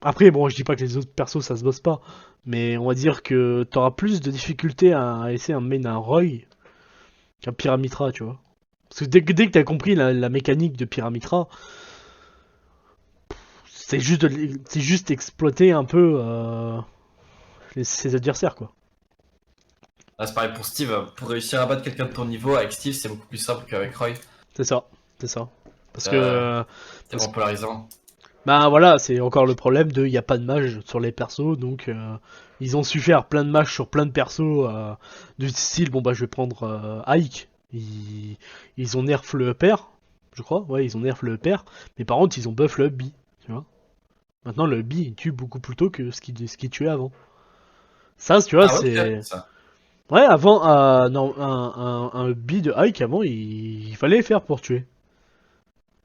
Après bon, je dis pas que les autres persos ça se bosse pas, mais on va dire que t'auras plus de difficultés à essayer un main un Roy qu'un Pyramitra, tu vois. Parce que dès que t'as compris la mécanique de Pyramitra, c'est juste exploiter un peu ses adversaires quoi. Là, c'est pareil pour Steve. Pour réussir à battre quelqu'un de ton niveau, avec Steve, c'est beaucoup plus simple qu'avec Roy. C'est ça, c'est ça. Parce Euh, que c'est vraiment polarisant. bah voilà, c'est encore le problème de y a pas de mage sur les persos, donc ils ont su faire plein de mages sur plein de persos du style bon bah je vais prendre Ike. Ils ont nerf le upper, je crois, ouais ils ont nerf le upper, mais par contre ils ont buff le up B, tu vois. Maintenant le B il tue beaucoup plus tôt que ce qui tuait avant. Ça tu vois Ah ouais, ok, c'est ça. ouais avant non un B de Ike avant il fallait faire pour tuer.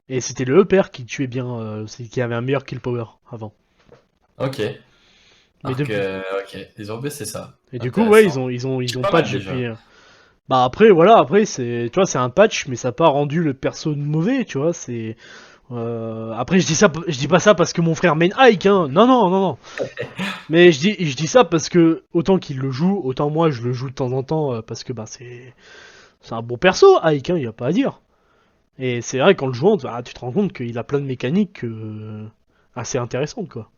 Et c'était le upper qui tuait bien, c'est qui avait un meilleur kill power avant. Ok. Mais Alors depuis que, ok, les zombies, c'est ça. Et du coup, ouais, Intéressant. ils C'est ont pas mal patch déjà. depuis. Bah après, voilà, après c'est, tu vois, c'est un patch, mais ça n'a pas rendu le perso mauvais, tu vois. C'est. Après, je dis pas ça parce que mon frère main Ike, hein. Non, non, non, non. Mais je dis ça parce que autant qu'il le joue, autant moi je le joue de temps en temps parce que bah c'est un bon perso, Ike, hein, y a pas à dire. Et c'est vrai qu'en le jouant, tu te rends compte qu'il a plein de mécaniques assez intéressantes, quoi.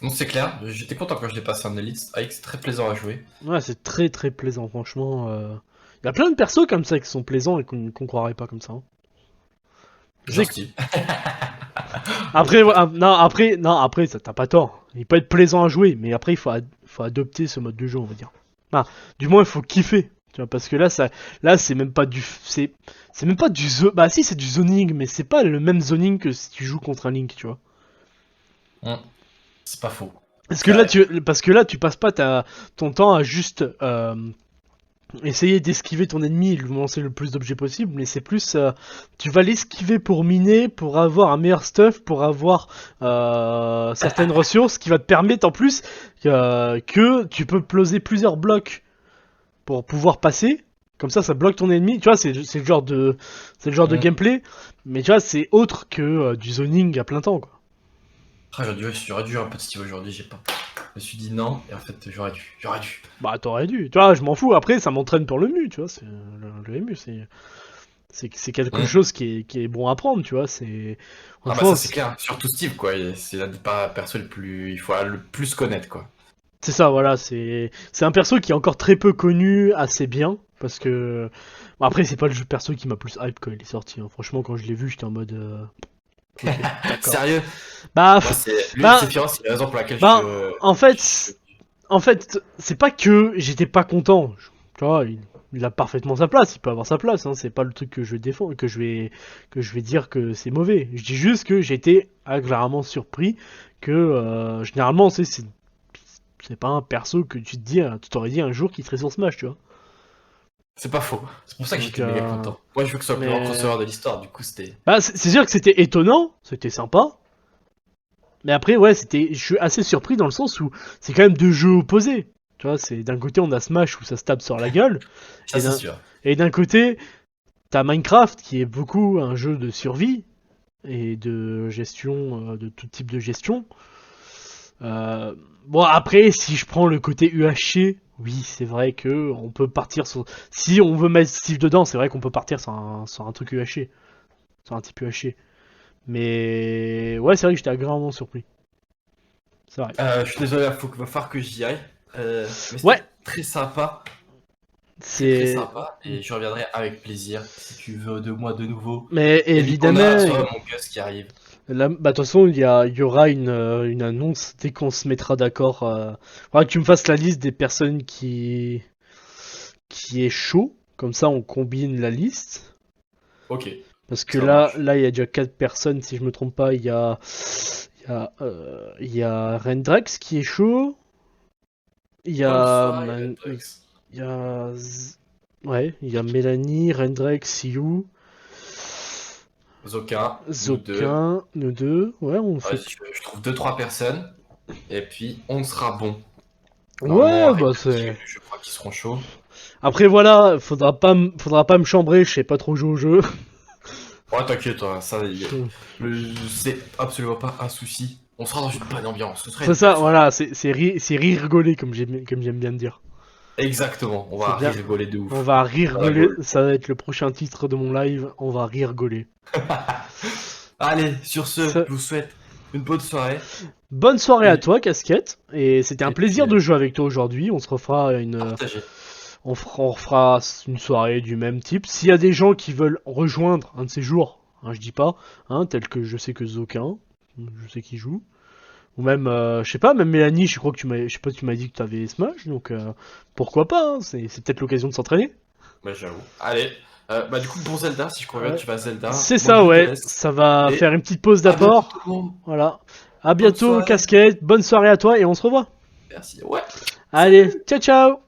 Non, c'est clair. J'étais content quand je l'ai passé en Elite. Avec, c'est très plaisant à jouer. Ouais, c'est très très plaisant, franchement. Y a plein de persos comme ça qui sont plaisants et qu'on croirait pas comme ça. Hein. Je sais Genre que- Steve. Après, non, après, ça t'as pas tort. Il peut être plaisant à jouer, mais après, faut adopter ce mode de jeu, on va dire. Enfin, du moins, il faut kiffer. Tu vois, parce que là, c'est même pas c'est même pas bah si, c'est du zoning, mais c'est pas le même zoning que si tu joues contre un Link, tu vois. Hmm. C'est pas faux. Parce que là, tu passes pas ton temps à juste essayer d'esquiver ton ennemi et lui lancer le plus d'objets possible, mais c'est plus tu vas l'esquiver pour miner, pour avoir un meilleur stuff, pour avoir certaines ressources qui va te permettre en plus que tu peux poser plusieurs blocs pour pouvoir passer. Comme ça bloque ton ennemi. Tu vois, c'est le genre de Hmm. gameplay, mais tu vois, c'est autre que du zoning à plein temps, quoi. Ah, j'aurais dû un peu de Steve aujourd'hui, j'ai pas. Je me suis dit non, et en fait, j'aurais dû. Bah t'aurais dû, tu vois, je m'en fous, après ça m'entraîne pour le MU, tu vois, le MU, c'est quelque Hmm. chose qui est bon à prendre, tu vois, c'est... Ah bah Franchement, ça c'est clair, surtout Steve quoi, c'est l'un des perso le plus, il faut le plus connaître quoi. c'est ça, voilà, c'est un perso qui est encore très peu connu, assez bien, parce que... Bon, après, c'est pas le jeu perso qui m'a plus hype quand il est sorti, hein. Franchement, quand je l'ai vu, j'étais en mode... Ok, d'accord. Sérieux? Bah, Moi c'est lui, bah, c'est Fiora, c'est la raison pour laquelle bah, en fait, c'est pas que j'étais pas content. Tu vois, il a parfaitement sa place, il peut avoir sa place, hein. C'est pas le truc que je défends, que je vais dire que c'est mauvais. Je dis juste que j'ai été agréablement surpris que, généralement, c'est pas un perso que tu te dis, tu t'aurais dit un jour qu'il serait sur Smash, tu vois. C'est pas faux. C'est pour ça que Donc, j'étais méga content. Moi je veux que ce soit le plus grand mais, crossover de l'histoire, du coup c'était. bah, c'est sûr que c'était étonnant, c'était sympa. Mais après, ouais, je suis assez surpris dans le sens où c'est quand même deux jeux opposés. Tu vois, c'est d'un côté on a Smash où ça se tape sur la gueule, Ça et c'est d'un sûr. et d'un côté t'as Minecraft qui est beaucoup un jeu de survie et de gestion, de tout type de gestion. Bon après, si je prends le côté UHC, oui c'est vrai que on peut partir sur, si on veut mettre Steve dedans, c'est vrai qu'on peut partir sur un truc UHC, sur un type UHC. Mais ouais, c'est vrai que j'étais agréablement surpris. C'est vrai. Je suis désolé, va falloir que j'y aille. Mais Ouais, c'était très sympa. Très c'est. sympa. Et je reviendrai avec plaisir si tu veux de moi de nouveau. Mais Et on a évidemment, mon Gus qui arrive. bah, de toute façon, il y aura une annonce dès qu'on se mettra d'accord. Faudra que tu me fasses la liste des personnes qui est chaud. Comme ça, on combine la liste. Ok, Parce que ça marche. là, il y a déjà 4 personnes, si je me trompe pas. Il y a Rendrex qui est chaud. Il y Bonne a, soirée, Redrex. il y a, ouais, il y a Mélanie, Rendrex, You, Zoka, nous deux. Zokin, nous deux. Ouais, on fait. Vas-y, je trouve deux trois personnes. Et puis on sera bon. Normalement, Ouais, avec bah le c'est. je crois qu'ils seront chauds. Après voilà, faudra pas me chambrer, je sais pas trop jouer au jeu. Ouais, t'inquiète, hein, ça, c'est absolument pas un souci. On sera dans une bonne ambiance. Ce serait C'est une belle ça, soirée. voilà, c'est rire rigoler comme j'aime bien dire. Exactement, on C'est va bien. rigoler de On ouf. va rire Dans la rigoler, gaule. ça va être le prochain titre de mon live, on va rire rigoler. Allez, sur ce, Ça- je vous souhaite une bonne soirée. Bonne soirée à Et, toi, Casquette, et c'était un et puis, plaisir de jouer avec toi aujourd'hui. On se refera partagez. on refera une soirée du même type. S'il y a des gens qui veulent rejoindre un de ces jours, hein, je dis pas, hein, tel que je sais que Zokin, je sais qu'il joue. Ou même, je sais pas, même Mélanie, je crois que je sais pas, tu m'as dit que tu avais Smash, donc pourquoi pas, hein, c'est peut-être l'occasion de s'entraîner. Bah, j'avoue. Allez, bah, du coup, bon Zelda, si je crois bien que Ouais. tu vas Zelda. C'est Moi, ça, je te ouais, laisse. ça va Et faire une petite pause à bientôt, tout d'apport. le monde. Voilà. À Bonne bientôt, soirée. Casquette, bonne soirée à toi et on se revoit. Merci. Ouais. Allez, ciao ciao!